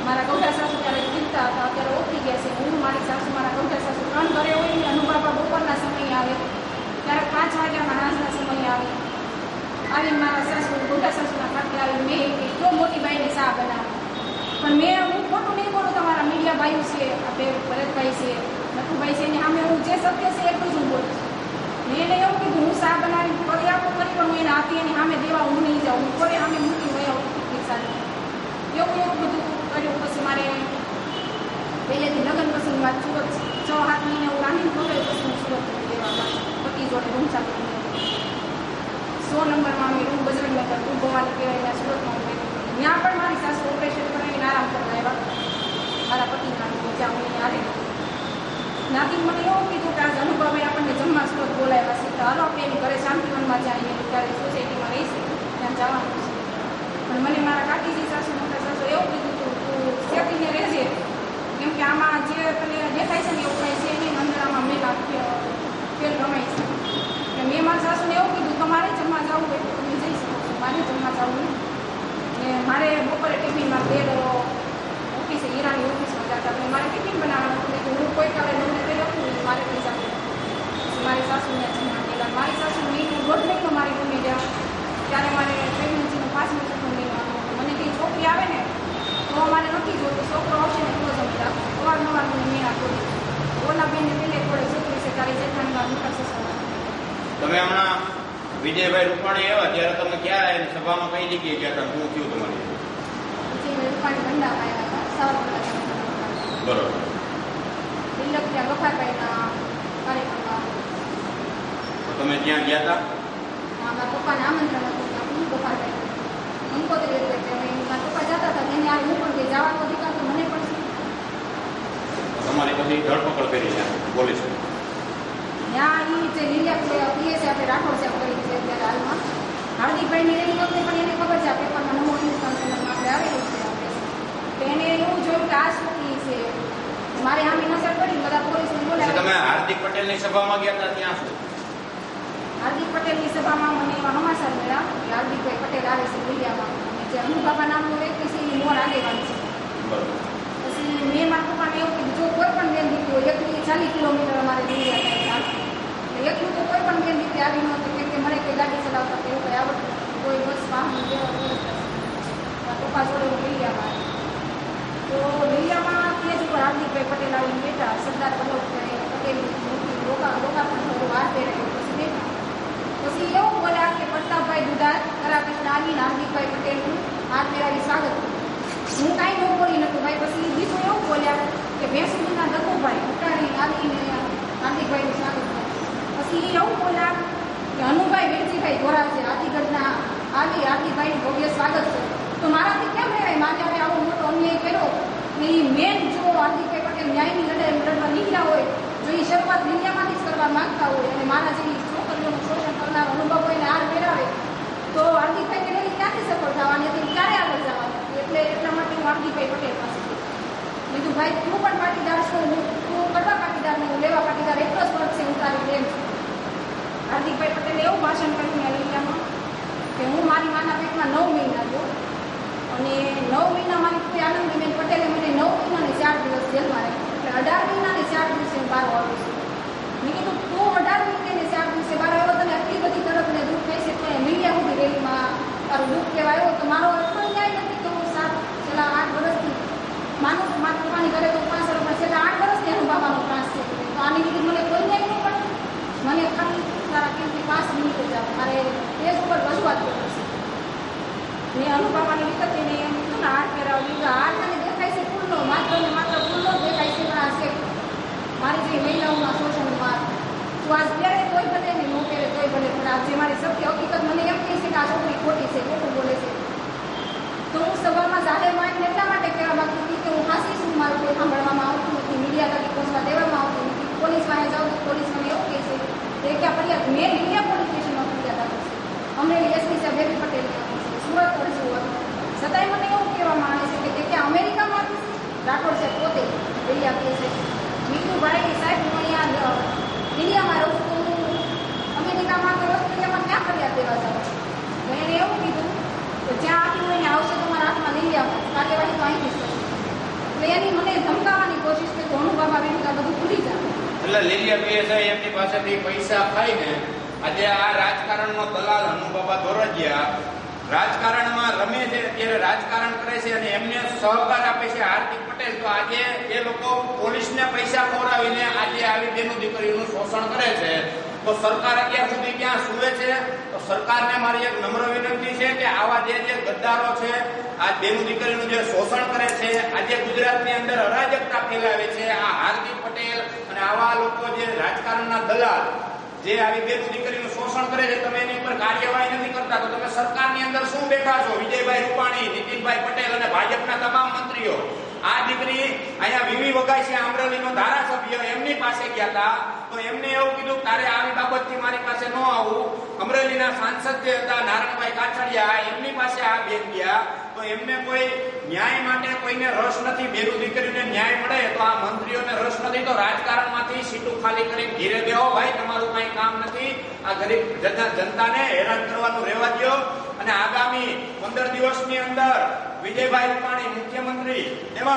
મારા ગૌઢા સાસુ ત્યારે જીવતા હતા, અત્યારે ઓળખી ગયા છે. હું મારી સાસુ, મારા ગૌઢા સાસુ 3 ઘરે હોય ને અનુબાબા બપોરના સમયે આવે, ત્યારે 5 વાગ્યાના હાંજના સમયે આવે. આવીને મારા સાસુ ગોઢા સાસુના ખાતે આવી મેં એટલો મોટી બાઈને શા બનાવી. પણ હું ખોટું નહીં બોલું. તમારા મીડિયા ભાઈઓ છે, આપણે ભરતભાઈ છે, નથુભાઈ છે, એની સામે હું જે સત્ય છે એટલું જ હું બોલું છું. મેં એને એવું કીધું હું શા બનાવી કરી આપું કરી, પણ હું એને આપી એની સામે દેવા હું નહીં જાઉં. હું થોડે સામે મૂકી હોય સારી એવું બધું કર્યું. પછી મારે પહેલેથી લગ્ન પછી વાત સુરત 6-7 મહિને હું રાંધીને ખોલાયું. પછી હું સુરત દેવા પતિ જોડે રૂમ સાથે 100 નંબરમાં અમે રૂમ બજરંગનગર રૂમ ભવાની કહેવાય સુરતમાં ત્યાં પણ મારી સાસુ ઓપરેશન કરાવીને આરામ કરવા આવ્યા. મારા પતિના જ્યાં હું આવે નાથી મને એવું કીધું કે આજે અનુભવે આપણને જમવા સુરત બોલાવ્યા છે, તો હાલો આપણે એની ઘરે શાંતિવનમાં જઈએ, ત્યારે સોસાયટીમાં રહીશું ત્યાં જવાનું છે. પણ મને મારા કાકીજી સાસુ મોટા સાસુ એવું કીધું હતું તું સેટીને રહેજે, કેમ કે આમાં જે તને દેખાય છે ને એવું કાંઈ છે નહીં, અંદર આમાં મેલા ફેલ રમાય છે. મેં મારા સાસુને એવું કીધું તમારે જમવા જવું હોય તો તમે જઈ શકો છો, મારે જમવા જવું નહીં. ને મારે બપોરે ટિફિનમાં બેડ ઓફિસે હીરાની ઓફિસમાં જતા એટલે મારે ટિફિન બનાવવાનું હતું. હું કોઈ કાલે લગ્ન કરી આપું મારે પૈસા મારી સાસુને જમવા ગયેલા. મારી સાસુ મહિનો 1.5 તમે હમણાં વિજયભાઈ રૂપાણી આવ્યા ત્યારે તમે ક્યાં એની સભામાં કઈ જગ્યાએ ગયા હતા? શું થયું તમારે? વિજયભાઈ રૂપાણી ભંડામાં આવ્યા હતા સવાર બરોબર. દિલ્લકિયા ગોપાલભાઈના કાર્યક્રમમાં. તો તમે ત્યાં ગયા હતા? મારા પપ્પાને આમંત્રણ હતું હું ગોપાલભાઈ કંકોત્રી એટલે કે મારા પપ્પા જતા હતા તેને આ હું પણ જવાનો અધિકાર તો મને પણ છે. તમારી પછી ધરપકડ કરી ત્યાં પોલીસ? ત્યાં એ જે લીલિયા પીએસએ આપણે રાઠોડ સાહેબ કરી છે અત્યારે હાલમાં. હાર્દિકભાઈની એની વખતે પણ એને ખબર છે આ પેપરમાં નમો હિન્દુસ્તાન ચેનલમાં આપણે આવેલું છે આપણે. તો એને એવું જોયું કે આ શું છે મારે આમી નજર પડી બધા પોલીસને બોલાવ્યા. તમે હાર્દિક પટેલની સભામાં ગયા હતા ત્યાં શું? હાર્દિક પટેલની સભામાં મને એવા સમાચાર મળ્યા કે હાર્દિકભાઈ પટેલ આવે છે લીલિયામાં અને જે અનુબાબા નામનો વ્યક્તિ છે એ મોર આગેવાની છે. બરોબર. પછી મેં મારા પપ્પાને એવું કીધું જો કોઈ પણ બેન દીકરી હોય 140 કિલોમીટર અમારે લીલિયા થાય એટલું તો કોઈ પણ બેન દીકરી આવી નહોતી કેમ કે મને કોઈ ગાડી ચલાવતા કે એવું કંઈ આવડતું નથી. કોઈ બસ વાહન મારા પપ્પા જોડે હું લીલિયામાં આવી. તો લીલિયામાં સ્ટેજ ઉપર હાર્દિકભાઈ પટેલ આવીને બેઠા. સરદાર વલ્લભભાઈ પટેલની મૂર્તિ લોકાર્પણ થયું વાર પહેરાયું પછી બેઠા. પછી એવું બોલ્યા કે પ્રતાપભાઈ દુધાર કરાકૃષ્ણ આવીને હાર્દિકભાઈ પટેલનું હાથ પહેરાવી સ્વાગત કર્યું. હું કાંઈ ન બોલી નતું ભાઈ. પછી બીજું એવું બોલ્યા કે ભેંસુના દત્તુભાઈ ઉતારી આવીને હાર્દિકભાઈનું સ્વાગત કર્યું. પછી એવું બોલ્યા કે અનુભાઈ વેરજીભાઈ ધોરાજે આદિગઢના આવી હાર્દિકભાઈનું ભવ્ય સ્વાગત છે. તો મારાથી કેમ રહેવાય? મારે હવે આવો મોટો અન્યાય કર્યો ને એ મેન જો હાર્દિકભાઈ પટેલ ન્યાયની લડાઈ લડવા નીકળ્યા હોય જો એ શરૂઆત લીલિયામાંથી જ કરવા માંગતા હોય અને મારા જેવી છોકરીઓનું શોષણ કરનાર અનુભવોને હાર મેળવે તો હાર્દિકભાઈને લઈને ક્યાંથી સફળ થવાની હતી? ક્યારે આગળ જવાની? એટલે એટલા માટે હું હાર્દિકભાઈ પટેલ પાસે કીધું ભાઈ તું પણ પાટીદાર છો, તું કરવા પાટીદાર ને હું લેવા પાટીદાર એટલો જ ફરક છે. હું તારી પ્રેમ છું. હાર્દિકભાઈ પટેલે એવું ભાષણ કર્યું લીલિયામાં કે હું મારી માના પેટમાં 9 મહિના છું અને 9 મહિના મારી કોઈ આનંદીબેન પટેલે મને 9 મહિના ને 4 દિવસ જેલમાં રાખ્યો એટલે 18 મહિના ને 4 દિવસે હું બહાર આવ્યો છું. મેં કીધું તું 18 મહિને ને 4 દિવસે બહાર આવ્યો તને આટલી બધી તરફ ને દુઃખ થઈ છે તો મીડિયા સુધી રેલીમાં તારું દુઃખ કહેવાયો તો મારો એટલો ન્યાય નથી કે હું છેલ્લા 8 વર્ષથી માનું મારા પપ્પાની ઘરે તો 5 વર્ષમાં છેલ્લા 8 વર્ષથી અનુભવવાનો ત્રાસ છે. તો આની લીધે મને કોઈ ન્યાય ન પડે. મને ખાલી તારા કેમથી 5 મિનિટ જ આવે મારે દેશ ઉપર રજૂઆત કરવી છે. મેં અનુભવવાની વિગત એને એમ કીધું ને હાથ પહેરાવી લીધા. હાથ મને દેખાય છે ફૂલનો માત્ર ને માત્ર ફૂલનો જ દેખાય છે પણ આ છે મારી જે મહિલાઓના શોષણમાં તું આજ પહેરે તોય ભલે ને ન પહેરે તોય ભલે પણ આ જે મારી સત્ય હકીકત મને એમ કહે છે કે આ છોકરી ખોટી છે ખોટું બોલે છે. તો હું સભામાં જાહેરમાં આવીને એટલા માટે કહેવા માંગતી હતી કે હું હાસી છું મારું કોઈ સાંભળવામાં આવતું નથી, મીડિયા તરીકે પહોંચવા દેવામાં આવતું નથી. પોલીસ પાસે જાઉં તો પોલીસ મને એવું કહે છે કે ક્યાં ફરિયાદ મેં લીલિયા પોલીસ સ્ટેશનમાં ફરિયાદ આપી છે, અમરેલી એસપી સાહેબ બેબી પટેલને આપી છે, સુરત અરજી હતી છતાંય મને એવું કહેવામાં આવે છે કે ક્યાં અમેરિકામાં આપી છે. રાઠોડ સાહેબ પોતે લીલિયા કહે છે મીઠુભાઈ સાહેબ હું અહીંયા ઇન્ડિયામાં રહું તો હું અમેરિકામાં કે ઓસ્ટ્રેલિયામાં ક્યાં ફરિયાદ દેવા જાઉં? તો એને એવું કીધું તો જ્યાં આપ્યું હોય ને આવશે તમારા હાથમાં લીલિયામાં કાર્યવાહી તો અહીંથી થશે. એટલે એની મને ધમકાવવાની કોશિશ કરી તો અનુભવમાં વિરુદ્ધ આ બધું ભૂલી જાય. એટલે લીલિયા પીએસઆઈ એમની પાસેથી પૈસા ખાઈને આજે આ રાજકારણનો દલાલ અનુબાબા ધોરજીયા રાજકારણમાં રમે છે, અત્યારે રાજકારણ કરે છે અને એમને સહકાર આપે છે હાર્દિક પટેલ. તો આજે એ લોકો પોલીસને પૈસા ખવડાવીને આજે આવી બેનું દીકરીનું શોષણ કરે છે. તો સરકાર અત્યાર સુધી ક્યાં સુવે છે? તો સરકારને મારી એક નમ્ર વિનંતી છે કે આવા જે ગદ્દારો છે આ બેનું દીકરીનું જે શોષણ કરે છે, આજે ગુજરાતની અંદર અરાજકતા ફેલાવે છે આ હાર્દિક પટેલ અને આવા લોકો જે રાજકારણના દલાલ જે આવી બેનું દીકરીનું શોષણ કરે છે, તમે એની ઉપર કાર્યવાહી નથી કરતા તો તમે સરકારની અંદર શું બેઠા છો? વિજયભાઈ રૂપાણી, નીતિનભાઈ પટેલ અને ભાજપના તમામ મંત્રીઓ. આ દીકરી અહીંયા વીવી વગાઈ છે અમરેલીનો ધારાસભ્ય એમની પાસે ગયા હતા તો એમને એવું કીધું તારે આવી બાબતથી મારી પાસે ન આવું. અમરેલીના સાંસદ જે હતા નારાયણભાઈ કાછડિયા એમની પાસે આ બેન ગયા તો એમને કોઈ ન્યાય માટે કોઈને રસ નથી. બેનું દીકરીને ન્યાય મળે તો આ મંત્રીઓને રસ નથી તો રાજકારણમાંથી સીટું ખાલી કરીને ઘીરે દેવો ભાઈ, તમારું કઈ કામ નથી. આ ગરીબ જનતાને હેરાન કરવાનું રહેવા દો અને આગામી 15 દિવસની અંદર વિજયભાઈ રૂપાણી મુખ્યમંત્રી તેમજ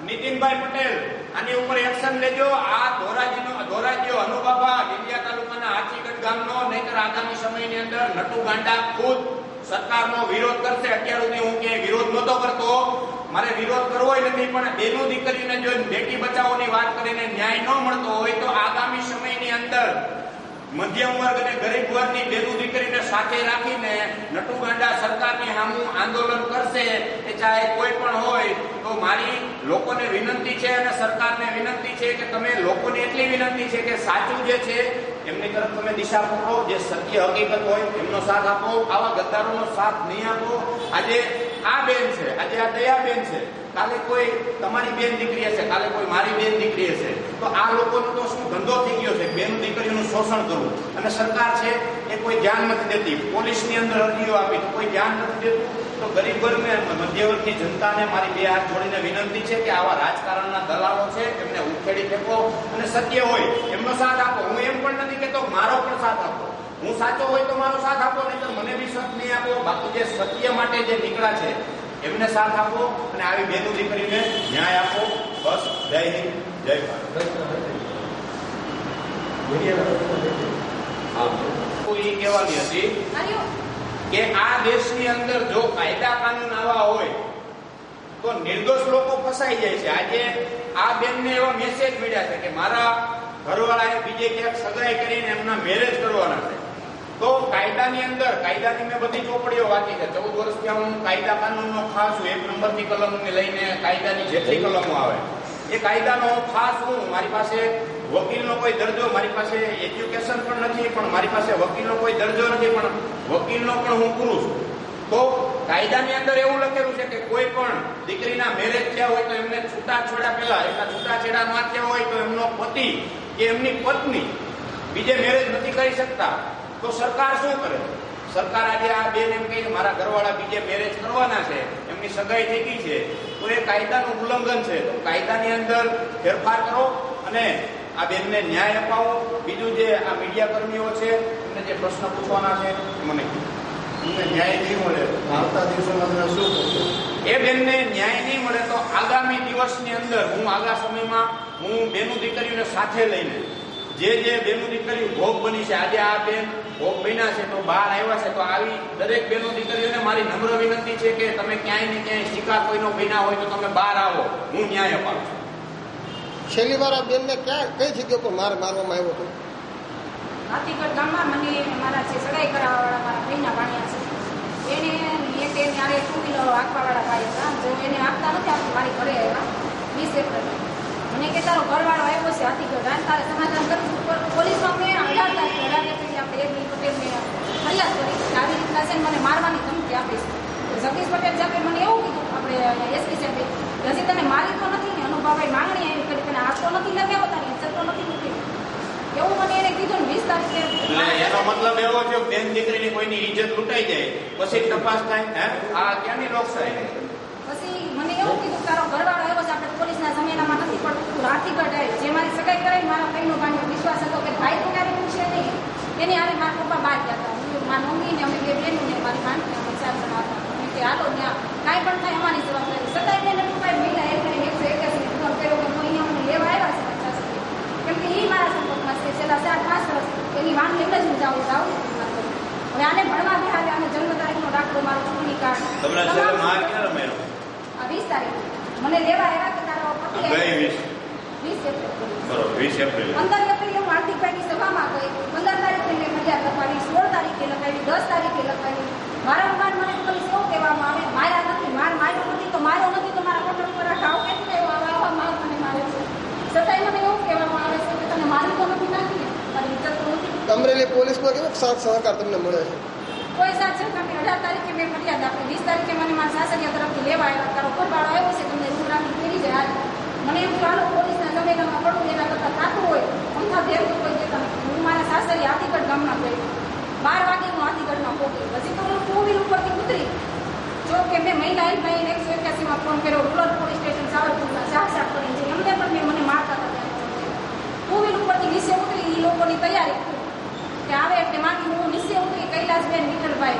નીતિનભાઈ પટેલ આની ઉપર એક્શન લેજો. આ ધોરાજીઓ અનુબાબા લીલિયા તાલુકાના હાથીગઢ ગામનો નહીતર આગામી સમયની અંદર નટુ ગાંડા ખુદ સરકારનો વિરોધ કરશે. અત્યાર સુધી હું કે વિરોધ નહોતો કરતો, મારે વિરોધ કરવો નથી, પણ બેનું દીકરીને જો બેટી બચાવોની વાત કરીને ન્યાય ન મળતો હોય તો આગામી સમયની અંદર મધ્યમ વર્ગ અને ગરીબ વર્ગની બેનું દીકરીને સાથે રાખીને નટુગાંડા સરકારની સામું આંદોલન કરશે, એ ચાહે કોઈ પણ હોય, તો મારી લોકોને વિનંતી છે અને સરકારને વિનંતી છે કે તમે લોકોને એટલી વિનંતી છે કે સાચું જે છે એમની તરફ તમે દિશા પકડો, જે સત્ય હકીકત હોય એમનો સાથ આપો, આવા ગદ્દારોનો સાથ નહીં આપો. આજે આ બેન છે, આજે આ દયાબેન છે, કાલે કોઈ તમારી બેન દીકરી હશે, કાલે કોઈ મારી બેન દીકરી હશે, તો આ લોકોનો તો શું ધંધો થઈ ગયો છે બેન દીકરીઓનું શોષણ કરવું. અને સરકાર છે એ કોઈ ધ્યાન નથી દેતી. પોલીસની અંદર અરજીઓ આપી તો કોઈ ધ્યાન નથી દેતું. તો ગરીબ વર્ગને, મધ્યવર્ગની જનતાને મારી બે હાથ જોડીને વિનંતી છે કે આવા રાજકારણના દલાલો છે એમને ઉખેડી ફેંકો અને સત્ય હોય એમનો સાથ આપો. હું એમ પણ નથી કહેતો મારો પણ સાથ આપો, હું સાચો હોય તો મારો સાથ આપો, નહીં તો મને બી સાથ નહીં આપો. બાકી જે સત્ય માટે જે નીકળ્યા છે એમને સાથ આપો અને આવી બેનું દીકરીને ન્યાય આપો. બસ. જય હિન્દ, જય ભારત. એ કહેવાની હતી કે આ દેશની અંદર જો કાયદા કાનૂન આવા હોય તો નિર્દોષ લોકો ફસાઈ જાય છે. આજે આ બેનને એવા મેસેજ મળ્યા છે કે મારા ઘરવાળાએ બીજે ક્યાંક સગાઈ કરીને એમના મેરેજ કરવાના છે. તો કાયદાની અંદર, કાયદાની મેં બધી ચોપડીઓ વાંચી છે. 14 વર્ષથી હું કાયદા કાનૂનનો ખાસ છું. 1 નંબરની કલમની લઈને કાયદાની જેટલી કલમો આવે એ કાયદાનો ખાસ હું. મારી પાસે વકીલનો કોઈ દરજ્જો, મારી પાસે એજ્યુકેશન પણ નથી, પણ મારી પાસે વકીલનો કોઈ દરજ્જો નથી, પણ વકીલનો પણ હું પૂરું છું. તો કાયદાની અંદર એવું લખેલું છે કે કોઈ પણ દીકરીના મેરેજ થયા હોય તો એમને છૂટાછેડા પહેલા, એના છૂટાછેડા ના થયા હોય તો એમનો પતિ કે એમની પત્ની બીજે મેરેજ નથી કરી શકતા. તો સરકાર શું કરે? સરકાર આજે આ બેન એમ કહે મારા ઘરવાળા બીજે મેરેજ કરવાના છે, એમની સગાઈ થઈ ગઈ છે, તો એ કાયદાનું ઉલ્લંઘન છે. તો કાયદાની અંદર ફેરફાર કરો અને આ બેનને ન્યાય અપાવો. બીજું જે આ મીડિયા કર્મીઓ છે એમને જે પ્રશ્ન પૂછવાના છે મને ન્યાય નહીં મળે આવતા દિવસોમાં તમે શું કરશો? એ બેનને ન્યાય નહીં મળે તો આગામી દિવસની અંદર હું આગલા સમયમાં હું બેનું દીકરીઓને સાથે લઈને જે બેનું દીકરીઓ ભોગ બની છે, આજે આ બેન ભોગ બન્યા છે તો બહાર આવ્યા છે, તો આવી દરેક બેનો દીકરીઓને મારી નમ્ર વિનંતી છે કે તમે ક્યાંય ને ક્યાંય શિકાર કોઈનો બન્યા હોય તો તમે બહાર આવો, હું ન્યાય અપાવું છું. છેલ્લી વાર આ બેનને ક્યાં કઈ જગ્યા પર મારવામાં આવ્યો હતો? હાથીગઢ ગામમાં મને મારા જે સગાઈ કરાવવાવાળા મારા ભાઈના ભાણિયા છે એને ત્યારે 2 વ્હીલર આંકવાવાળા ભાઈ હતા. જો એને આપતા નથી આપતું મારી ઘરે આવ્યા 20 એપ્રિલ મને કે તારો ઘરવાળો આવ્યો છે હાથીગઢ, તારે સમાધાન કરવું. પોલીસમાં મેં 18 તારીખે આપણે એબી પટેલને ફરિયાદ કરી કે આવી રીતના છે મને મારવાની ધમકી આપીશ. જગદીશ પટેલ સાહેબે મને એવું કીધું, આપણે એસપી સાહેબે, હજી તને મારી તો નથી ને અનુભાઈ માંગણી એવી કરી તને હાથ તો નથી લગાવ્યો, તારી ઇજ્જત તો નથી મૂકી, એવું મને એને કીધું ને 20 તારીખે. એનો મતલબ એવો છે બેન દીકરીની કોઈની ઇજ્જત લૂંટાઈ જાય પછી તપાસ થાય. આ ક્યાંની લોકશાહી? પછી મને એવું કીધું તારો ઘરવાળો આવ્યો છે, આપણે પોલીસના જમેલામાં નથી પડતું, હાથીગઢ આવી. જે મારી સગાઈ કરાવી મારા ભાઈનો ભાણિયો વિશ્વાસ હતો કે ભાઈ તો ક્યારે પૂછે નહીં, એની હારે મારા પપ્પા બહાર ગયા હતા. મારી મમ્મી ને અમે 2 બહેનો ને મારી ભાણકી અમે 4 જણા હતા. અમે કે હાલો ત્યાં કાંઈ પણ થાય અમારી જવાબદારી. છતાંય મેં નટુભાઈ મહિલા એક 181 ફોન કર્યો કે અહીંયા મને લેવા આવ્યા છે 50. કેમ કે એ મારા સંપર્કમાં છે છેલ્લા 4-5 વર્ષ. એની વાન લઈને જ હું જાઉં હવે આને ભણવા બેહાડે, આને જન્મ તારીખનો દાખલો, મારો ચૂંટણી કાર્ડ, આ 20 તારીખ મને લેવા આવ્યા કે તારો પતિ 20 એપ્રિલ. બરોબર, 20 એપ્રિલ. 15 એપ્રિલે હું હાર્દિકભાઈની સભામાં ગઈ. 15 તારીખે મેં ફરિયાદ લખાવી, 16 તારીખે લખાવી, 10 તારીખે લખાવી. વારંવાર મને પોલીસ એવું કહેવામાં આવે માર્યા નથી, માર્યો નથી તો માર્યો નથી તો મારા મોટર ઉપર ઘાવ કેમ થયો, આવા માર મને મારે છે. છતાંય મને એવું કહેવામાં આવે છે કે તને મારી તો નથી નાખી, મારી ઇજ્જત તો નથી. અમરેલી પોલીસમાં કેવો સાથ સહકાર તમને મળે છે? કોઈ સાથ સહકાર નહીં. 18 તારીખે મેં ફરિયાદ આપી, 20 તારીખે મને મારા સાસરિયા તરફથી લેવા આવ્યા, તારો ઘરવાળો આવ્યો છે તમને રૂમ રાખી ફેરી જાય. મને એમ ચાલો પોલીસના જમેલામાં પડવું એના કરતાં થતું હોય અમથા ધેર તો કોઈ દેતા નથી. હું મારા સાસરી હાથીગઢ ગામમાં ગઈ, 12 વાગે હું હાથીગઢમાં પહોંચી. પછી તો હું 2 વ્હીલ ઉપરથી ઉતરી. જો કે મેં મહિલા હેલ્પલાઇન 181માં ફોન કર્યો, રૂરલ પોલીસ સ્ટેશન સાવરકુંડલા સાક્ષાત કરીને છે, એમને પણ મેં મને મારતા હતા. 2 વ્હીલ ઉપરથી નીચે ઉતરી, એ લોકોની તૈયારી કે આવે એટલે માંગી હું નીચે ઉતરી. કૈલાસબેન વિઠ્ઠલભાઈ,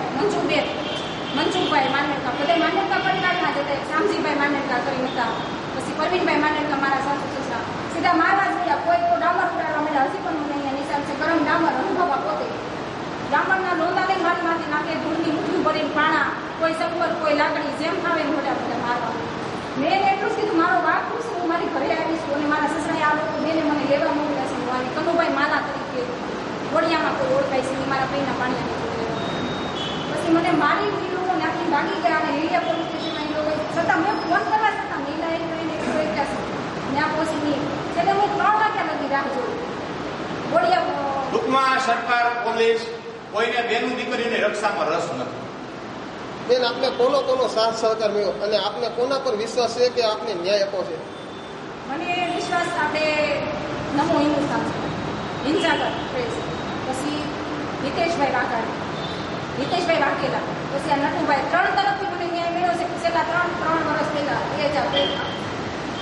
મંજુભાઈ માંડેરકા, બધા માંડેરકા પરિવારના જ હતા. શામજીભાઈ માંડેરકા કરીને હતા, પછી પરવીનભાઈ માંડેરકા મારા સાસુ સસરા સીધા મારવા જ ગયા. કોઈ તો ડામર ઉડાડવા મળ્યા, હજી પણ મને અહીંયા નિશાન છે ગરમ ડામર, અનુભવા પોતે ડામરના લોંદા લઈને મારી માથે નાખે, ધૂળની મુઠ્ઠી ભરીને પાણા, કોઈ સગવડ કોઈ લાકડી, જેમ ખાવે મોટા મોટા મારવા. મેં એટલું જ કીધું મારો વાક પૂછું, હું મારી ઘરે આવીશું. અને મારા સસરાએ આ લોકો બેને મને લેવા મોકલ્યા છે. કનુભાઈ માલા તરીકે વડિયામાં કઈના પાણી પછી મને મારી લીધું ને આખી ભાગી ગયા અને લીલિયા પોલીસ સ્ટેશનમાં એ લોકો છતાં મેં ફોન કરવા છતાં લીલા એ કરીને ત્યાં પહોંચી નહીં એટલે હું 3 વાગ્યા લગી રાહ જોઈ બોડિયા ટૂંકમાં સરકાર પોલીસ કોઈને બેનું દીકરીની રક્ષામાં રસ નથી. બેન, આપને કોનો સાથ સહકાર મળ્યો અને આપને કોના પર વિશ્વાસ છે કે આપને ન્યાય આપો છે? મને વિશ્વાસ આપણે નમો હિન્દુસ્તાન હિંસાગર પ્રેસ, પછી હિતેશભાઈ વાઘેલા, પછી આ નટુભાઈ, 3 તરફથી મને ન્યાય મળ્યો છે. છેલ્લા 3 વર્ષ પહેલા 2013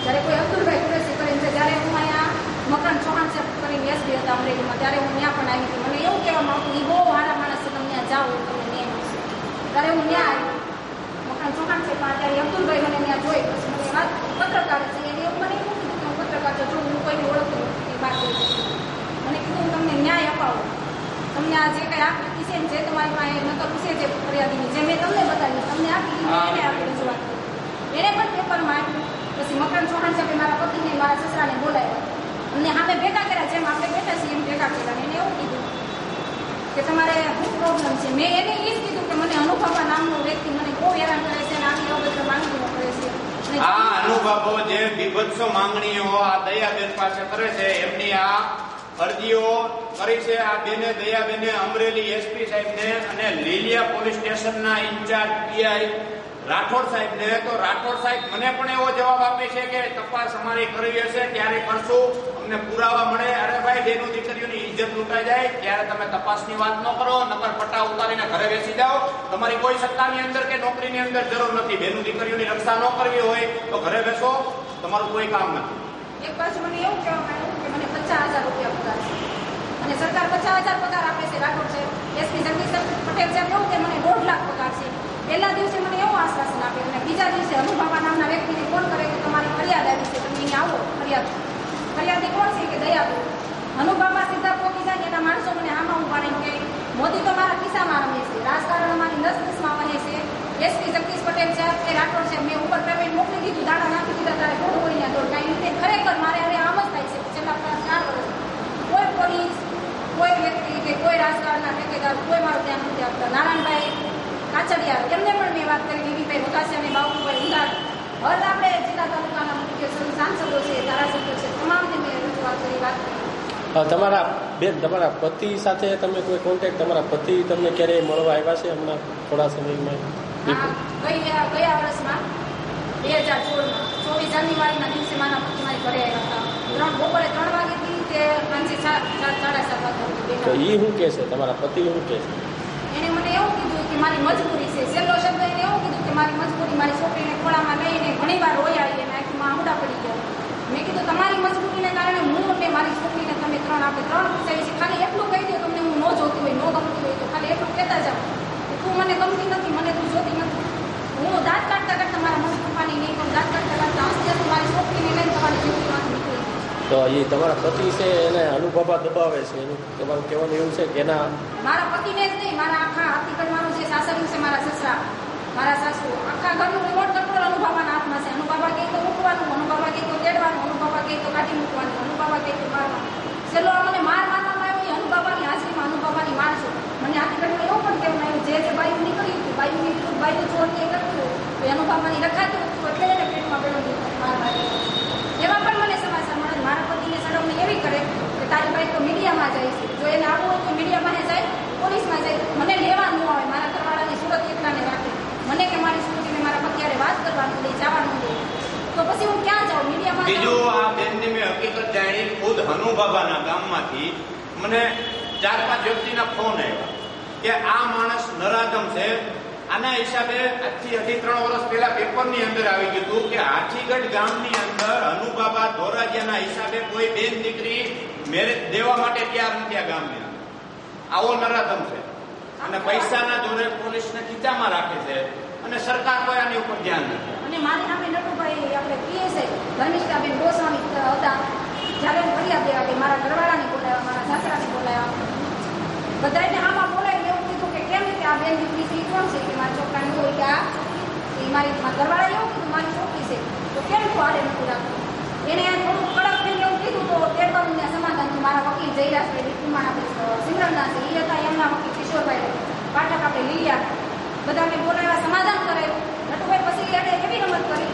જ્યારે કોઈ અબ્દુલભાઈ કુરેશી કરીને જ્યારે હું અહીંયા મકાન ચૌહાણ સાહેબ કરીને એસપી હતા અમરેલીમાં, ત્યારે હું ત્યાં પણ આવી હતી. મને એવું કહેવામાં આવતું એ બહુ સારા માણસ છે, તમે ત્યાં જાઓ તમને ન્યાય મળશે. ત્યારે હું ત્યાં આવી મકાન ચૌહાણ સાહેબ ત્યારે અબ્દુલભાઈ મને ત્યાં જોઈ, પછી મને વાત પત્રકાર છે એને એવું મને એવું કીધું કે હું પત્રકાર છું, હું કોઈને ઓળખું એ વાત કરું છું. મને કીધું હું તમને ન્યાય અપાવું, તમને આ જે કંઈ આકૃતિ છે ને જે તમારી પાસે નકલ છે જે ફરિયાદીની જે મેં તમને બતાવી તમને આપી એને આપી રજૂઆત કરી. એને પણ પેપરમાં આપ્યું. પછી મકાન ચૌહાણ સાહેબે મારા પતિને મારા સસરાને બોલાવ્યા, અમને સામે ભેગા કર્યા, જેમ આપણે બેઠા છીએ એમ ભેગા કર્યા. એને એવું કીધું કે તમારે શું પ્રોબ્લેમ છે. મેં એને એ જ કીધું કે મને અનુભવા નામનો વ્યક્તિ મને બહુ હેરાન કરે છે અને આવી અભદ્ર માંગણીઓ કરે છે. આ અનુભવો જે બીભત્સો માંગણીઓ આ દયાબેન પાસે કરે છે, એમની આ અરજીઓ કરી છે. આ બેને દયાબેને અમરેલી એસપી સાહેબને અને લીલિયા પોલીસ સ્ટેશનના ઇન્ચાર્જ પીઆઈ રાઠોડ સાહેબને, તો રાઠોડ સાહેબ મને પણ એવો જવાબ આપે છે કે તપાસ અમારી કરવી હશે ત્યારે કરશું, અમને પુરાવા મળે. અરે ભાઈ, બેનું દીકરીઓની ઇજ્જત લૂંટાઈ જાય ત્યારે તમે તપાસની વાત ન કરો, નકર પટ્ટા ઉતારીને ઘરે બેસી જાઓ. તમારી કોઈ સત્તાની અંદર કે નોકરીની અંદર જરૂર નથી. બેનું દીકરીઓની રક્ષા ન કરવી હોય તો ઘરે બેસો, તમારું કોઈ કામ નથી. એક બાજુ મને એવું કહેવામાં આવ્યું કે મને 50,000 રૂપિયા પગાર છે અને સરકાર 50,000 પગાર આપે છે. રાઠોડ સાહેબ, એસપી જગદીશ પટેલ સાહેબ એવું કે મને 1.5 લાખ પગાર છે. પહેલા દિવસે મને એવું આશ્વાસન આપ્યું અને બીજા દિવસે અનુભવા નામના વ્યક્તિને ફોન કરે કે તમારી ફરિયાદ આવી છે, તમે અહીંયા આવો. ફરિયાદી કોણ છે કે દયાબેન. અનુભવમાં સીધા પહોંચી જાય એના માણસો મને આમાં ઉપાડીને કે મોદી તો મારા ખિસ્સામાં રમે છે, રાજકારણ અમારી નસનસમાં વહે છે. એસપી જગદીશ પટેલ સાહેબ કે રાઠોડ સાહેબ મેં ઉપર પેમેન્ટ મોકલી દીધું, દાડા નાખી દીધા, તારે ઘણું હોય ત્યાં દોડ કાંઈ રીતે. ખરેખર મારે હવે આમ જ થાય છે. છેલ્લા 4 વર્ષ કોઈ પોલીસ, કોઈ વ્યક્તિ કે કોઈ રાજકારણના ઠેકેદાર કોઈ મારું ધ્યાન નથી આપતા. નારાયણભાઈ કાચડિયા એમને પણ મેં વાત કરી, વિવીભાઈ વકાસિયા અને બાબુભાઈ ઉંધાર, હર આપણે જિલ્લા તાલુકાના મુખ્ય સાંસદો છે, ધારાસભ્યો છે, તમામને મેં રજૂઆત કરી, વાત કરી. તમારા પતિ સાથે તમે કોઈ કોન્ટેક્ટ, તમારા પતિ તમને ક્યારેય મળવા આવ્યા છે હમણાં થોડા સમયમાં? ગયા વર્ષમાં 2016માં 24 જાન્યુઆરીના દિવસે મારા પતિ મારી ઘરે આવ્યા હતા. બપોરે 3 વાગ્યાથી તે સાંજે 7:30 વાગ્યા. તો એ શું કહે છે, તમારા પતિ શું કહે છે? એને મને એવું કીધું કે મારી મજબૂરી છે. છેલ્લો શબ્દ એને એવું કીધું કે મારી મજબૂરી, મારી છોકરીને ખોળામાં લઈને ઘણી વાર રોયા આવી અને આંખમાં આંગળા પડી ગયા. મેં કીધું તમારી મજબૂરીને કારણે હું અને મારી છોકરીને તમે 3 પૂછાવી છે, ખાલી એટલું કહી દો તમને હું ન જોતી હોય, ન ગમતી હોય તો ખાલી એટલું કહેતા જાઓ કે તું મને ગમતી નથી, મને તું જોતી નથી. હું દાંત કાઢતા મારા મમ્મી પપ્પાની નહીં કહું, દાંત કાઢતા હસતી મારી છોકરીને લઈને તમારી જિંદગીમાંથી નીકળી. તો એ તમારા પતિ છે એને અનુભવા દબાવે છે, એનું તમારું કહેવાનું એવું છે કે એના મારા પતિને જ નહીં, મારા આખા હાથીકડવાનું જે સાસરું છે, મારા સસરા, મારા સાસુ, આખા ઘરનું રિમોટ કંટ્રોલ અનુભવાના હાથમાં છે. અનુભવા કહે તો મૂકવાનું, અનુભવા કહે તો તેડવાનું, અનુભવા કહે તો કાઢી મૂકવાનું, અનુભવા કહે તો મારવાનું. છેલ્લો મને માર મારવામાં આવ્યો એ અનુભવાની હાજરીમાં, અનુભવાની માર છું. મને હાથીકડમાં એવું પણ કહેવામાં આવ્યું જે બાયું નીકળ્યું હતું, બાયુની વિરુદ્ધ બાયું ચોરને કરતું તો એ અનુભવાની રખાતું હતું એટલે એને પેટમાં પેલું માર માર્યો. એવા પણ મને સમાચાર મળે. મારા પતિને સડવણી એવી કરે કે તારી ભાઈ તો મીડિયામાં જાય છે, જો એને આવવું હોય તો મીડિયામાં જાય, પોલીસમાં જાય, મને લેવા ન આવે. મારા ઘરવાળાની સુરત એકલાને રાખે, મને કે મારી સુરતીને મારા પતિયારે વાત કરવાનું દે, જવાનું દે, તો પછી હું ક્યાં જાઉં મીડિયામાં? બીજું આ બેનની મેં હકીકત જાણી, ખુદ હનુબાબાના ગામમાંથી મને 4-5 વ્યક્તિના ફોન આવ્યા કે આ માણસ નરાધમ છે. આના હિસાબે આજથી 3 વર્ષ પહેલા પેપરની અંદર આવી ગયું હતું કે હાથીગઢ ગામની અંદર હનુબાબા ધોરાજીયાના હિસાબે કોઈ બેન દીકરી મેરેજ દેવા માટે તૈયાર નથી આ ગામની અંદર. આવો નરાધમ છે અને પૈસાના જોરે પોલીસને ખીચામાં રાખે છે અને સરકાર કોઈ આની ઉપર ધ્યાન નથી. અને મારી નામે નટુભાઈ આપણે પીએસઆઈ ધર્મિષ્ઠાબેન ગોસ્વામી હતા, જ્યારે ફરિયાદ દેવા કે મારા ઘરવાળાને બોલાવ્યા, મારા સાસરાને બોલાવ્યા, બધાને આમાં બોલાવી એવું કીધું કે કેમ કે આ બેન દીકરી છે એ કોણ છે કે મારા છોકરાને હોય કે આ એ મારી ઘરવાળાએ એવું કીધું મારી છોકરી છે તો કેમ તું આડે નથી રાખતું. એને થોડું કડક થઈને એવું કીધું તો તેડવાનું સમાધાન મારા વકીલ જયરાજભાઈ કુમાર સિમરનદાસ એ હતા, એમના વકીલ ફરિયાદ બધાને બોલાવ્યા, સમાધાન કરાયું. નટુભાઈ પછી એને એવી રમત કરી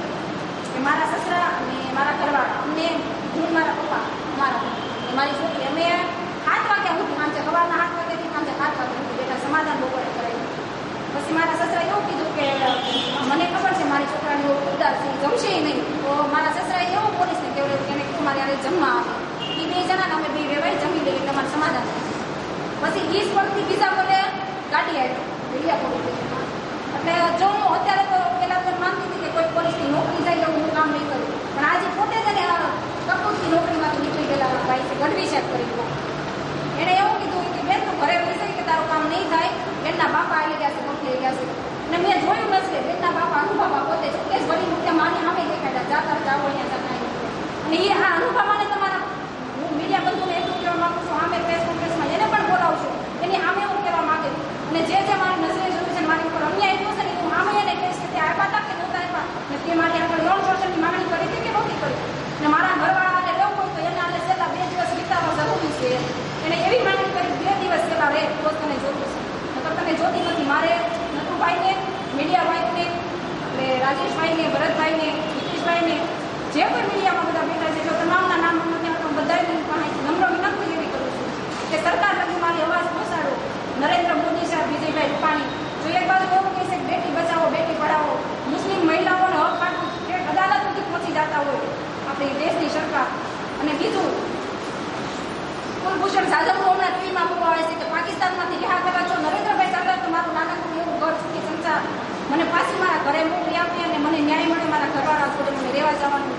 કે મારા સસરા અને મારા ઘરવાળા અમને, હું મારા પપ્પા, મારી છોકરી, અમે 7 વાગ્યા સુધી સાંજે સવારના 7 વાગ્યાથી સાંજે 7 વાગ્યા સુધી બેઠા, સમાધાન બપોરે કરાયું. પછી મારા સસરાએ એવું કીધું કે મને ખબર છે મારી છોકરાની ઉદાર છે, જમશે નહીં. તો મારા સસરાએ એવું પોલીસને કહેવું કે એને કીધું મારે યારે જમવા આવે, એ 2 જણા અમે 2 વેવાય જમી લઈએ એટલે મારે સમાધાન થાય. પછી ઈ સ્પોટથી બીજા બોલે ગાડી આવી વિલિયા પોલીસ સ્ટેશનમાં. એટલે જો હું અત્યારે તો પેલા તો માનતી હતી કે કોઈ પોલીસની નોકરી જાય એવું હું કામ નહીં કરું, પણ આજે પોતે જ એને કપૂરથી નોકરીમાંથી નીકળી ગયેલા ભાઈ છે ગઢવી સાહેબ કરી. એને એવું કીધું કે બેન તું ઘરે બેસે કે તારું કામ નહીં થાય, બેનના બાપા આવી ગયા છે, મોકલી ગયા છે. અને મેં જોયું નથી બેનના બાપા અનુભાવા પોતે ચોક્કસ ભરી મૂક્યા, માની સામે દેખાડ્યા જાતા જાઓ અહીંયા જતા. અને એ આ અનુભાવાને તમારા હું મીડિયા બંધુને એટલું કહેવા માંગુ છું, સામે પ્રેસ કોન્ફરન્સમાં એને પણ બોલાવશું, એની સામે હું કહેવા માંગુ છું. અને જે મારી નજરે જોયું છે મારી ઉપર અન્યાય થયો છે ને હું સામે એને કહીશ કે તે આપ્યા હતા કે નહોતા આપ્યા, ને તે માટે આપણે લોન માગણી કરી હતી કે નહોતી કરી. અને મારા ઘરવાળાને રહેવું હોય તો એને આને છેલ્લા 2 દિવસ વિતાવવા જરૂરી છે. એને એવી માગણી કરી 2 દિવસ પહેલા રહે તો તને જોતું છે, નકર તને જોતી નથી. મારે નટુભાઈને, મીડિયાભાઈને, આપણે રાજેશભાઈને, ભરતભાઈને, નીતિશભાઈને, જે કોઈ મીડિયામાં બધા બેઠા છે, જો તમામના નામ બધાની પાસે નમ્ર વિનંતી એવી કરું છું કે સરકાર લગી મારી અવાજ પહોંચાડો. નરેન્દ્ર મોદી સાહેબ, વિજયભાઈ રૂપાણી જો એક બાજુ એવું કહે છે કે બેટી બચાવો બેટી પઢાવો, મુસ્લિમ મહિલાઓને હક આપવું કે અદાલત સુધી પહોંચી જતા હોય આપણી દેશની સરકાર. અને બીજું કુલભૂષણ જાધવનું હમણાં ટીવીમાં બહુ આવે છે કે પાકિસ્તાનમાંથી રિહા કરવા જો નરેન્દ્રભાઈ સાગર તો મારું નાનકડું એવું ઘર સુધી સંસાર મને પાછી મારા ઘરે મોકલી આપી અને મને ન્યાય મળે, મારા ઘરવાળા જોડે મને રહેવા જવાનું,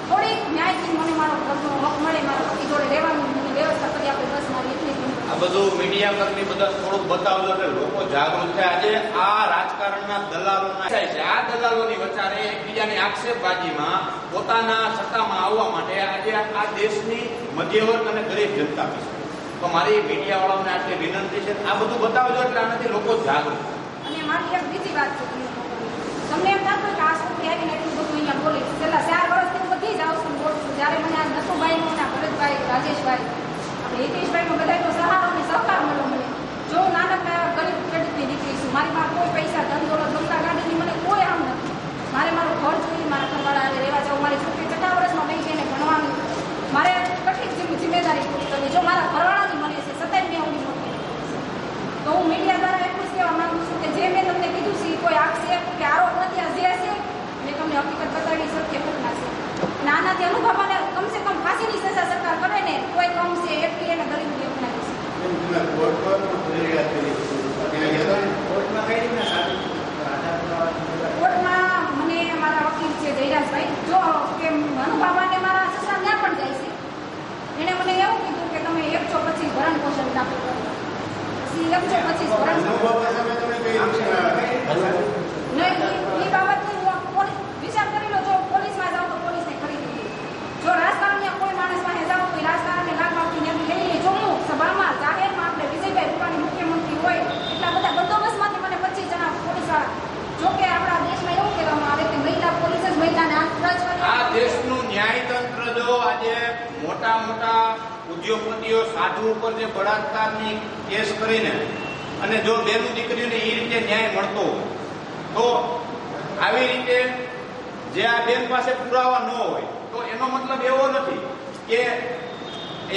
થોડીક ન્યાયથી મને મારો ઘરનો હક મળે, મારા પતિ જોડે રહેવાનું મને વ્યવસ્થા કરી આપે, બસ મારી એટલી. આ બધું મીડિયા કર્મી બધા થોડુંક બતાવજો એટલે લોકો જાગૃત થાય. આજે આ રાજકારણના દલાલોના થાય છે, આ દલાલોની વચારે એકબીજાની આક્ષેપબાજીમાં પોતાના સત્તામાં આવવા માટે આજે આ દેશની મધ્યવર્ગ અને ગરીબ જનતા છે. તો મારી મીડિયા વાળાઓને આટલી વિનંતી છે, આ બધું બતાવજો એટલે આનાથી લોકો જાગૃત. અને મારી એક બીજી વાત છે, તમને એમ થતું કે આ છોકરી આવીને એટલું બધું અહીંયા બોલી, છેલ્લા 4 વર્ષથી હું બધી જ આવશું બોલું છું. જ્યારે મને આ નટુભાઈનો, ભરતભાઈ, રાજેશભાઈ, હિતેશભાઈનો બધાનો સહારો અને સહકાર મળ્યો. મને જો હું નાનકડા ગરીબ ખેડૂતની દીકરી છું, મારી પાસે કોઈ પૈસા ધંધો ધંધા ગાડીની મને કોઈ આમ નથી. મારે મારું ઘર જોઈએ, મારા ઘરવાળા હારે રહેવા જાઉં, મારી છોકરી 4 વર્ષમાં બની છે એને ભણવાનું, મારે કેટલીક જિમ્મેદારી પૂરી કરવી. જો મારા ઘરવાળાની મને છે છતાંય મેં હું નોકરી. તો હું મીડિયા દ્વારા એટલું જ કહેવા માંગુ છું કે જે મેં તમને કીધું છે કોઈ આક્ષેપ કે આરોપ નથી, આ જે છે મેં તમને હકીકત બતાવી, સત્ય ઘટના છે. અને આનાથી અનુભવવાને કમસે કમ ફાંસીની સજા સરકાર કરે ને કોઈ કમ છે એટલી એને ગરીબી અપનાવી છે. કોર્ટમાં મને મારા વકીલ છે જયરાજભાઈ, જો કે અનુભવવાને મારા સસરા ત્યાં પણ જાય છે, એને મને એવું કીધું કે તમે 125 ભરણ પોષણ દાખલ કરો. પછી 125 ભરણ નહીં, એ બાબતની વિચાર કરી લો. જો પોલીસમાં જાઓ તો પોલીસને ખરીદી, જો રાજકારણમાં કોઈ માણસ પાસે જાઓ તો રાજકારણને લાગ આપતી નથી લઈ. જો હું સભામાં જાહેરમાં આપણે વિજયભાઈ રૂપાણી મુખ્યમંત્રી હોય એટલા બધા બંદોબસ્તમાંથી મને 25 જણા પોલીસવાળા, જો કે આપણા દેશમાં એવું કહેવામાં આવે કે મહિલા પોલીસ જ મહિલાને આંતરાજ કરે. આ દેશનું ન્યાયતંત્ર જો આજે મોટા મોટા ઉદ્યોગપતિઓ સાધુ ઉપર જે બળાત્કારની કેસ કરીને અને જો બેનું દીકરીઓને એ રીતે ન્યાય મળતો તો આવી રીતે જે આ બેન પાસે પુરાવા ન હોય તો એનો મતલબ એવો નથી કે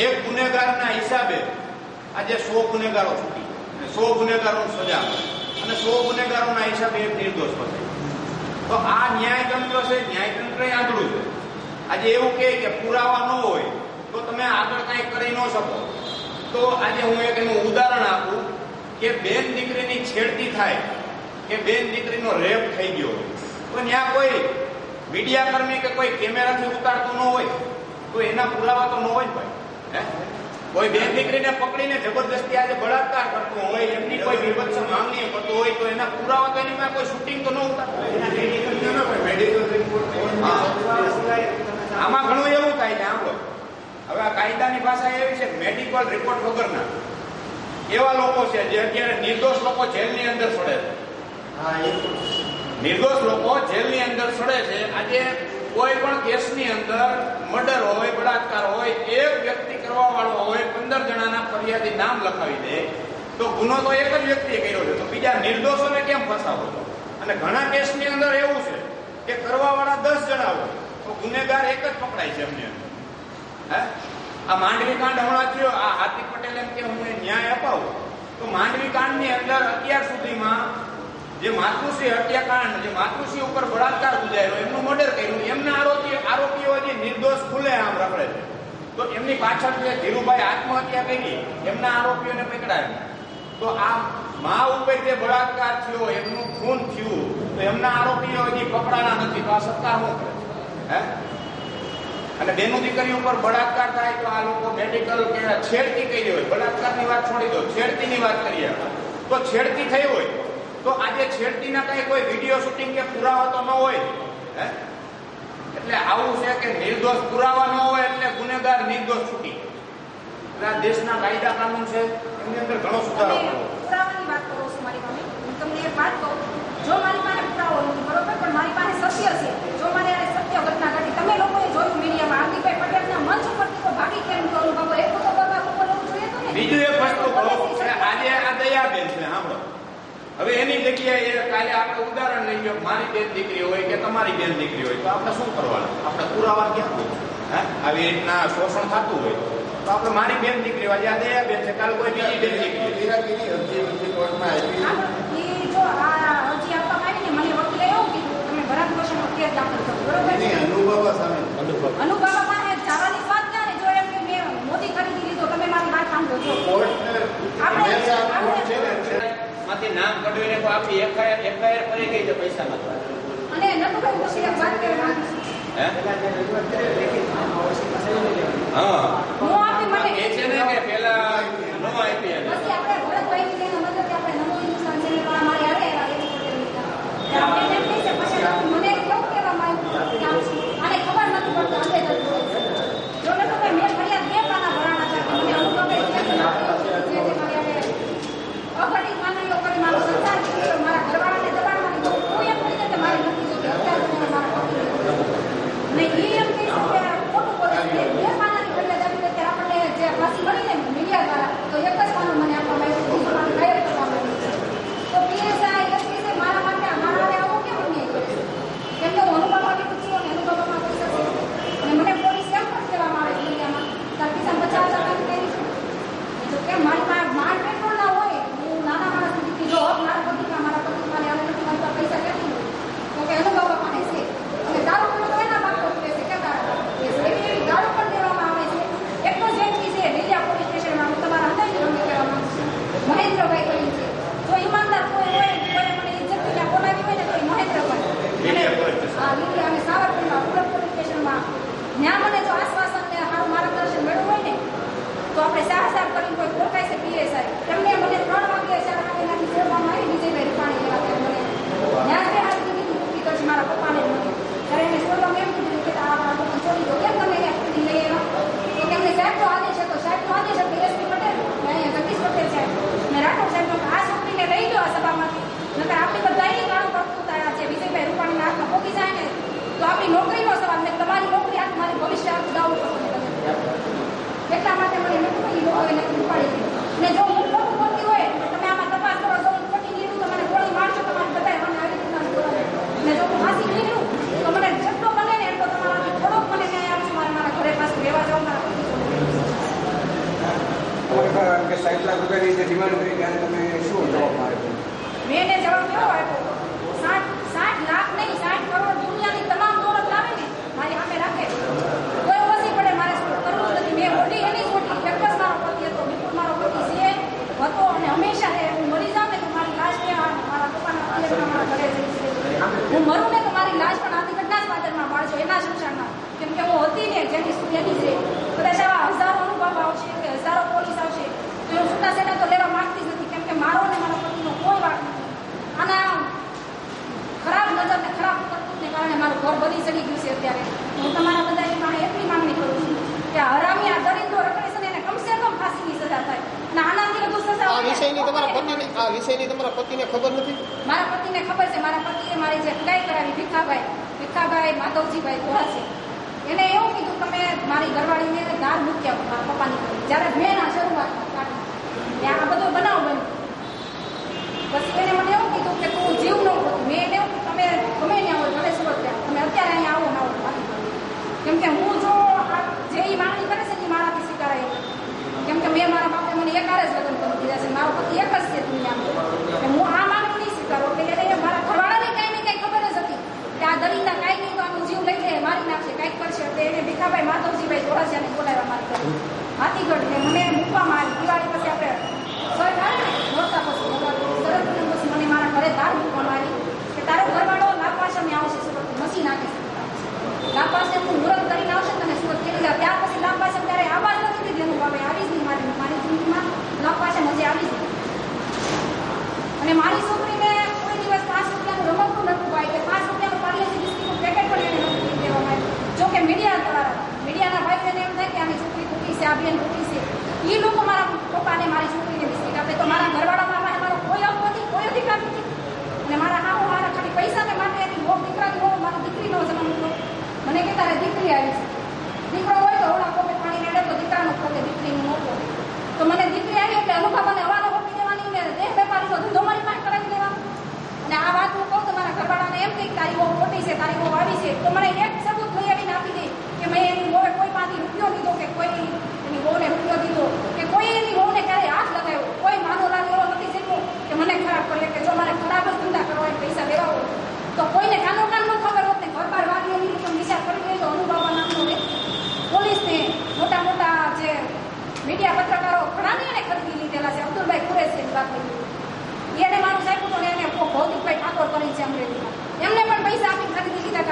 એક ગુનેગારના હિસાબે આજે 100 ગુનેગારો છૂટી, 100 ગુનેગારોને સજા અને 100 ગુનેગારોના હિસાબે એક નિર્દોષ ફસાય. તો આ ન્યાયતંત્ર છે, ન્યાયતંત્ર આંધળું છે. આજે એવું કહે કે પુરાવા ન હોય તો તમે આગળ કઈ કરી ન શકો. તો આજે હું એક એનું ઉદાહરણ આપું કે બેન દીકરીની છેડતી થાય કે બેન દીકરીનો રેપ થઈ ગયો તો ત્યાં કોઈ મીડિયા કર્મી કે કોઈ કેમેરાથી ઉતારતું ન હોય તો એના પુરાવા તો ન હોય ભાઈ. કોઈ બેન દીકરીને પકડીને જબરદસ્તી આજે બળાત્કાર કરતો હોય, એમની કોઈ વિભત્સ માંગણી કરતો હોય તો એના પુરાવા તો એની કોઈ શૂટિંગ તો ન ઉતારતો. આમાં ઘણું એવું થાય છે. આંબો હવે આ કાયદાની ભાષા એવી છે મેડિકલ રિપોર્ટ વગરના એવા લોકો છે જે અત્યારે નિર્દોષ લોકો જેલની અંદર સડે છે. નિર્દોષ લોકો જેલની અંદર સડે છે. આજે કોઈ પણ કેસની અંદર મર્ડર હોય, બળાત્કાર હોય, એક વ્યક્તિ કરવા વાળો હોય, 15 જણાના ફરિયાદી નામ લખાવી દે તો ગુનો તો એક જ વ્યક્તિએ કર્યો છે, તો બીજા નિર્દોષોને કેમ ફસાવો છો? અને ઘણા કેસની અંદર એવું છે કે કરવાવાળા 10 જણા હોય તો ગુનેગાર એક જ પકડાય છે એમની અંદર. હે, આ માંડવી કાંડ હમણાં થયો, આ હાર્દિક પટેલ એમ કે હું ન્યાય અપાવું, તો માંડવી કાંડની અંદર અત્યાર સુધીમાં જે માતૃશ્રી હત્યાકાંડ, જે માતૃશ્રી ઉપર બળાત્કાર ગુજાર્યો, એમનું મર્ડર કર્યું, એમના આરોપીઓ જે નિર્દોષ ખુલ્લે આમ રખડે છે. તો એમની પાછળ જે ધીરુભાઈ આત્મહત્યા કરી, એમના આરોપીઓને પકડાયા. તો આ મા ઉપર જે બળાત્કાર થયો, એમનું ખૂન થયું, તો એમના આરોપીઓ હજી પકડાના નથી. તો આ સરકાર શું કરે? હે, અને બેનું દીકરી ઉપર બળાત્કાર થાય તો આ લોકો મેડિકલ કે છેડતી કરી હોય. બળાત્કારની વાત છોડી દો, છેડતીની વાત કરીએ તો છેડતી થઈ હોય તો આજે છેડતીના કઈ કોઈ વિડીયો શૂટિંગ કે પુરાવા તો ન હોય. હે, એટલે આવું છે કે નિર્દોષ પુરાવા ન હોય એટલે ગુનેગાર નિર્દોષ છૂટી. એટલે આ દેશના કાયદા કાનૂન છે, એની અંદર ઘણો સુધારો કરવો. પુરાવાની વાત કરો છો મારી પાસે. હું તમને એક વાત કહું, જો મારી પાસે પુરાવો નથી બરોબર, પણ મારી પાસે સત્ય છે, જો મારે આ સત્ય ઘટના ઘટી, તમે લોકોએ જોયું મીડિયામાં હાર્દિકભાઈ પટેલના મંચ ઉપરથી તો ભાગી કેમ ગયું બાબો? એક તો બાબા ઉપર લેવું જોઈએ તો ને. બીજું એક વસ્તુ કહું, આજે આ દયાબેન છે, સાંભળો, હવે એની જગ્યાએ કાલે આપણે ઉદાહરણ લઈ લો, મારી બેન દીકરી હોય કે તમારી બેન દીકરી હોય, તો આપણે શું કરવાનું? આપણે પુરાવા ક્યાં હોય? હા, આવી રીતના શોષણ થતું હોય તો આપણે મારી બેન દીકરી હોય, આ દયાબેન છે, કાલે કોઈ બીજી બેન દીકરી કોર્ટમાં જો આ અરજી આપવામાં આવી ને, મને વકીલે એવું કીધું તમે ભરતભૂષણનો કેસ દાખલ કરો બરોબર. અનુબાબા પાસે જવાની વાત ક્યાં ને? જો એમ કે મેં મોદી ખરીદી લીધો, તમે મારી વાત સાંભળો છો. માંથી નામ કઢવીને તો આપણી એફઆઈઆર કરી ગઈ છે પૈસા નથી. અને નટુભાઈ હું સિર્ફ વાત કરવા માંગુ છું. હા, હું આપી મને એ છે ને કે પેલા નો આપી પછી આપણે ભરતભાઈની જેને મદદ આપણે નમો હિન્દુસ્તાન ચેનલવાળા મારી હારે આપણે એમ કહી છે. પછી મને કેવું કહેવામાં આવ્યું આને ખબર નથી પડતી અંતે જો નટુભાઈ મેં ફરિયાદ 2 પાના ભરાણા છે, મને અનુભવે છે જે મારી હારે અઘટિત માનવીઓ કરી મારો સંસાર જીવ્યો, મારા ઘરવાળાને દબાણમાં લીધો. હું એમ કહી કે મારી નથી જોતી, અત્યારે મને મારા પતિ ને એ એમ કહી શકે ખોટું બોલે છે. 2 પાનાની ફરિયાદ આપી કે આપણને જે ફાંસી મળી ને મીડિયા દ્વારા, તો એક જ પાનું મને આપવામાં આવ્યું, બીજું પાનું ગાયબ કરવામાં આવ્યું. તો પીએસઆઈ એસપી છે મારા માટે મારા આવું કેમ અન્યાય કરે છે? કેમ કે હું અનુભવમાં પૂછું અને અનુભવમાં પૈસા છે અને મને પોલીસ કેમ પણ કહેવામાં આવે છે મીડિયામાં તાર કિસ્સા 50,000 કરી છે. જો કેમ મારી પાસે માંડ પેટ્રોલ ના હોય, હું નાના માણસ દીકરી જો મારા પતિ મારે આવે નથી મારા પૈસા ક્યાંથી હોય? તો કે અનુભવ પાસે છે. અને દારૂ પણ તો એના બાપ છે કે તારા એવી દારૂ પણ દેવામાં આવે છે. એક તો જેમકી છે લીલિયા પોલીસ સ્ટેશનમાં, હું તમારા અંદાજે તમને કહેવા માંગુ છું, મહેન્દ્રભાઈ કરી છે. જો ઈમાનદાર કોઈ હોય, કોઈ મને ઇજ્જતથી ત્યાં બોલાવી હોય ને તો એ મહેન્દ્રભાઈ હા લીલિયા અને સાવરકુંડલા સુરત પોલીસ સ્ટેશનમાં ત્યાં મને જો આશ્વાસન ને સારું માર્ગદર્શન મેળવું હોય ને તો આપણે સાહસાર કરીને કોઈ ઓળખાય છે પીએસઆઈ, એમને મને 3 વાગે 4 વાગે નાખી જોડવામાં આવી વિજયભાઈ રૂપાણી એવા કે મને ત્યાં જે હાથ દીધી મૂકી કરશે મારા પપ્પાને મને ત્યારે એને છોડવામાં એમ કીધું કે આ લોકો છોડી દો, કેમ તમે અહીંયા ખરીદી લઈ આવ્યા? તો કે અમને સાહેબ તો આદેશ હતો, સાહેબ તો આદેશ હતો એસપી પટેલ ને અહીંયા જગદીશ પટેલ સાહેબ ને રાઠોડ સાહેબ આ છોકરીને લઈ લો આ સભામાંથી, નકર આપણી બધાની કામ કરતું થાય છે. વિજયભાઈ રૂપાણીના હાથમાં પોગી જાય ને તો આપણી નોકરીનો સવાલ ને તમારી નોકરી હાથ મારી ભવિષ્ય હાથ દાવું પડશે. એટલા માટે મને નોકરી લોકોએ નથી ઉપાડી દીધી. ને જો હું ખોટું બોલતી હોય તો તમે આમાં તપાસ કરો, જો હું ખોટી લીધું તો મને ગોળી મારશો, તમારે બધાય મને આવી રીતના બોલાવે. ને જો હું ફાંસી લીધું તો મને જેટલો બને ને એટલો તમારાથી થોડોક મને ન્યાય આપજો, મારે મારા ઘરે પાછું રહેવા જાઉં, મારા પતિ કે 60 લાખ રૂપિયાની જે ડિમાન્ડ કરી ત્યારે તમે શું જવાબ આપ્યો? મેં એને જવાબ કેવો આપ્યો? 60 લાખ નહીં, 60 કરોડ દુનિયાની તમામ દોલત લાવે ને મારી સામે રાખે, કોઈ ઓછી પડે, મારે શું કરવું જ નથી. મેં ઓઢી એની ઓઢી, એક જ મારો પતિ હતો, વિપુલ મારો પતિ છે હતો અને હંમેશા હું મરી જાઉં ને તો મારી લાશ મારા પપ્પાના પિયરમાં મારા ઘરે જઈ છે. હું મરું ને તો મારી લાશ પણ આથી ઘટના જ પાદરમાં મારજો એના શમશાનમાં, કેમ કે હું હતી ને જેની એની જ રહે. કદાચ આવા હજારો અનુભવ આવશે કે હજારો પોલીસ આવશે તો હું છૂટા છેટા તો લેવા માંગતી જ નથી, કેમ કે મારો ને મારા પતિનો કોઈ વાત નથી. આના ખરાબ નજર ને ખરાબ કરતૂતને કારણે મારું ઘર બધી ચડી ગયું છે. અત્યારે હું તમારા બધાની પાસે એટલી માંગણી કરું છું કે હરામી આ દરિદ્રો રખડે છે ને એને કમસે કમ ફાંસીની સજા થાય અને આનાથી વધુ સજા આ વિષયની તમારા પતિને ખબર નથી? મારા પતિને ખબર છે. મારા પતિએ મારી જે ખુદાઈ કરાવી ભીખાભાઈ માધવજીભાઈ દોહા છે, એને એવું કીધું તમે મારી ઘરવાળીને દાળ મૂક્યા મારા પપ્પાની. જ્યારે મેં ના શરૂઆતમાં કાઢી ત્યાં આ બધો બનાવ બન્યો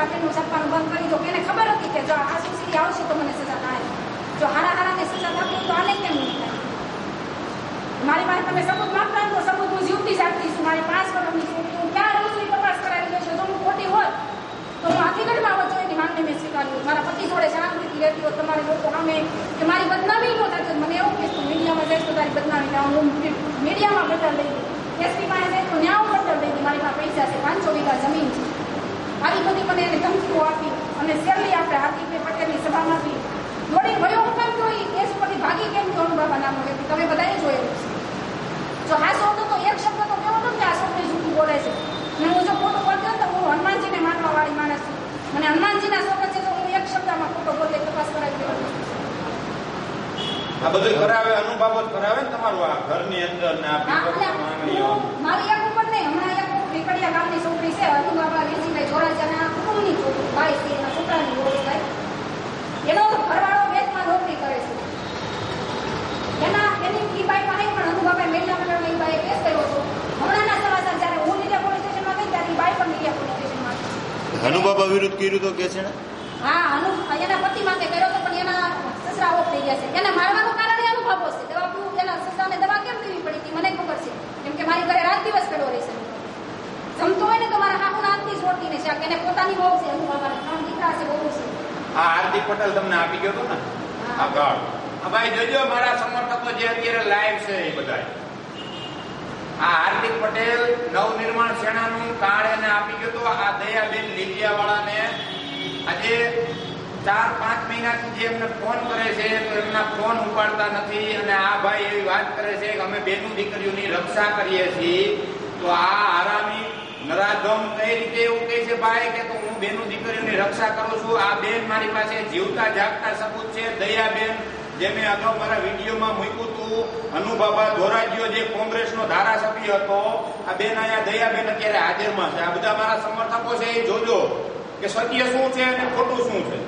આ બેનનું છાપવાનું બંધ કરી દો. એને ખબર હતી કે જો આ સુશીલી આવશે તો મને સજા થાય. જો હારાને સજા થતી તો આને કેમ નહીં થાય? મારી પાસે તમે સબૂત માંગતા તો સબૂત હું જીવતી જાગતી છું. મારી 5 વર્ષની છોકરી હું ક્યાં રોજની તપાસ કરાવી લઈશ. જો હું ખોટી હોત તો હું હકીકતમાં આવત એની માંગણી મેં સ્વીકાર્યું. મારા પતિ જોડે શાંતિથી રહેતી હોત. તમારી લોકો સામે કે મારી બદનામી ન થતી. મને એવું કહેતું મીડિયામાં જઈશ તો તારી બદનામી થાય. હું મીડિયામાં બદલ લઈ ગઈ. એસપી પાસે જઈશ તો ન્યાય બદલ લઈ ગઈ. મારી પાસે પૈસા છે, 500 વીઘા જમીન છે. આવી બધી મને એને ધમકીઓ આપી અને છેલ્લી આપણે હાર્દિકભાઈ પટેલની સભામાંથી દોડી ગયો. હું કેમ જોઈ કેસ પરથી ભાગી કેમ ગયો? અનુબાબા નામનો વ્યક્તિ તમે બધાએ જોયેલું છે. જો હાસો હતો તો એક શબ્દ તો કેવો હતો કે આ છોકરી જૂઠું બોલે છે. ને હું જો ખોટું બોલતી તો હું હનુમાનજીને માનવા વાળી માણસ છું. મને હનુમાનજીના શોખ છે તો હું એક શબ્દમાં ખોટો બોલે તપાસ કરાવી દેવાની. આ બધું કરાવે અનુબાબત કરાવે ને તમારું આ ઘરની અંદર ને મારી એક ઉપર નહીં. હમણાં એક વેકડિયા ગામની છોકરી છે અનુબાબા વેજીભાઈ જોરાજાના કુટુંબની છોકરી 22 એના છોકરાની ઓળખ થાય. એનો ઘરવાળો બેંકમાં નોકરી કરે છે. એની બાઈ પાસે પણ અનુબાબાએ મહિલા મંડળની બાઈએ કેસ કર્યો હતો. હમણાંના સમાચાર જ્યારે હું લીડિયા પોલીસ સ્ટેશનમાં ગઈ ત્યારે બાઈ પણ લીડિયા પોલીસ સ્ટેશનમાં અનુબાબા વિરુદ્ધ કર્યું તો કે છે ને? હા, એના પતિ માટે કર્યો હતો પણ એના સસરા ઓફ થઈ ગયા છે. એને મારવાનું કારણ અનુભવો છે. દવા એના સસરાને દવા કેમ પીવી પડી હતી મને ખબર છે. કેમ કે મારી ઘરે રાત દિવસ પડ્યો રહેશે. જમતો હોય ને તો મારા હાહુના હાથથી છોડતી ને શાક. એને પોતાની બહુ છે. અનુબાબાને 3 દીકરા છે, બહુ છે. આ હાર્દિક પટેલ તમને આપી ગયો હતો ને આ કાર્ડ. ભાઈ જોજો મારા સમર્થકો જે અત્યારે લાઈવ છે એ બધા આ હાર્દિક પટેલ નવનિર્માણ સેનાનું કાર્ડ એને આપી ગયો તો આ દયાબેન લીલિયાવાળાને આજે 4-5 મહિનાથી જે એમને ફોન કરે છે તો એમના ફોન ઉપાડતા નથી. અને આ ભાઈ એવી વાત કરે છે કે અમે બેનું દીકરીઓની રક્ષા કરીએ છીએ. તો આ આરામી નરાધમ કઈ રીતે એવું કહે છે ભાઈ કે તો હું બેનું દીકરીઓની રક્ષા કરું છું? આ બેન મારી પાસે જીવતા જાગતા સબૂત છે. દયાબેન જે મેં અગાઉ મારા વિડીયોમાં મૂક્યું હતું, અનુબાબા ધોરાજીઓ જે કોંગ્રેસનો ધારાસભ્ય હતો, આ બેન અહીંયા દયાબેન અત્યારે હાજરમાં છે. આ બધા મારા સમર્થકો છે એ જોજો કે સત્ય શું છે અને ખોટું શું છે.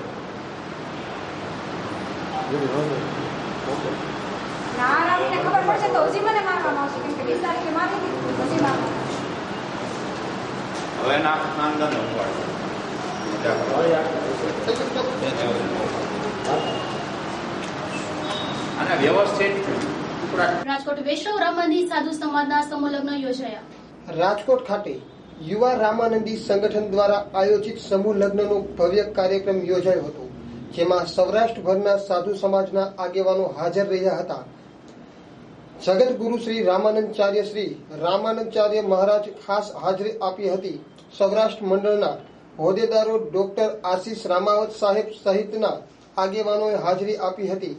આરામીને ખબર પડશે તો હજી મને મારવામાં આવશે. કેમ કે 20 તારીખે મારી દીધું હજી મારવામાં હવે ના અંદર અને વ્યવસ્થિત. રાજકોટ વૈષ્ણવ રામાનંદી સાધુ સમાજના સમૂહ લગ્ન યોજાયા. રાજકોટ ખાતે યુવા રામાનંદી સંગઠન દ્વારા આયોજિત સમૂહ લગ્નનો ભવ્ય કાર્યક્રમ યોજાયો હતો. જેમાં સૌરાષ્ટ્રભરના સાધુ સમાજના આગેવાનો હાજર રહ્યા હતા. જગતગુરુ શ્રી રામાનંદચાર્ય શ્રી રામાનંદચાર્ય મહારાજ ખાસ હાજરી આપી હતી. સૌરાષ્ટ્ર મંડળના હોદ્દેદારો ડોક્ટર આશીષ રામાવત સાહેબ સહિતના આગેવાનોએ હાજરી આપી હતી.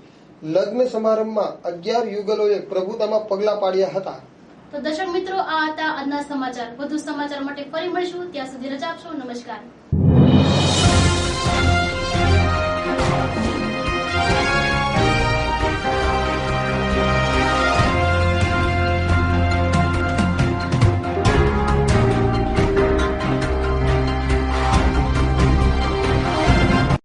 લગ્ન સમારંભમાં 11 યુગલોએ પ્રભુતામાં પગલાં પાડ્યા હતા. તો દર્શક મિત્રો, આ હતા આજના સમાચાર. વધુ સમાચાર માટે ફરી મળીશું. ત્યાં સુધી રજા આપશો. નમસ્કાર.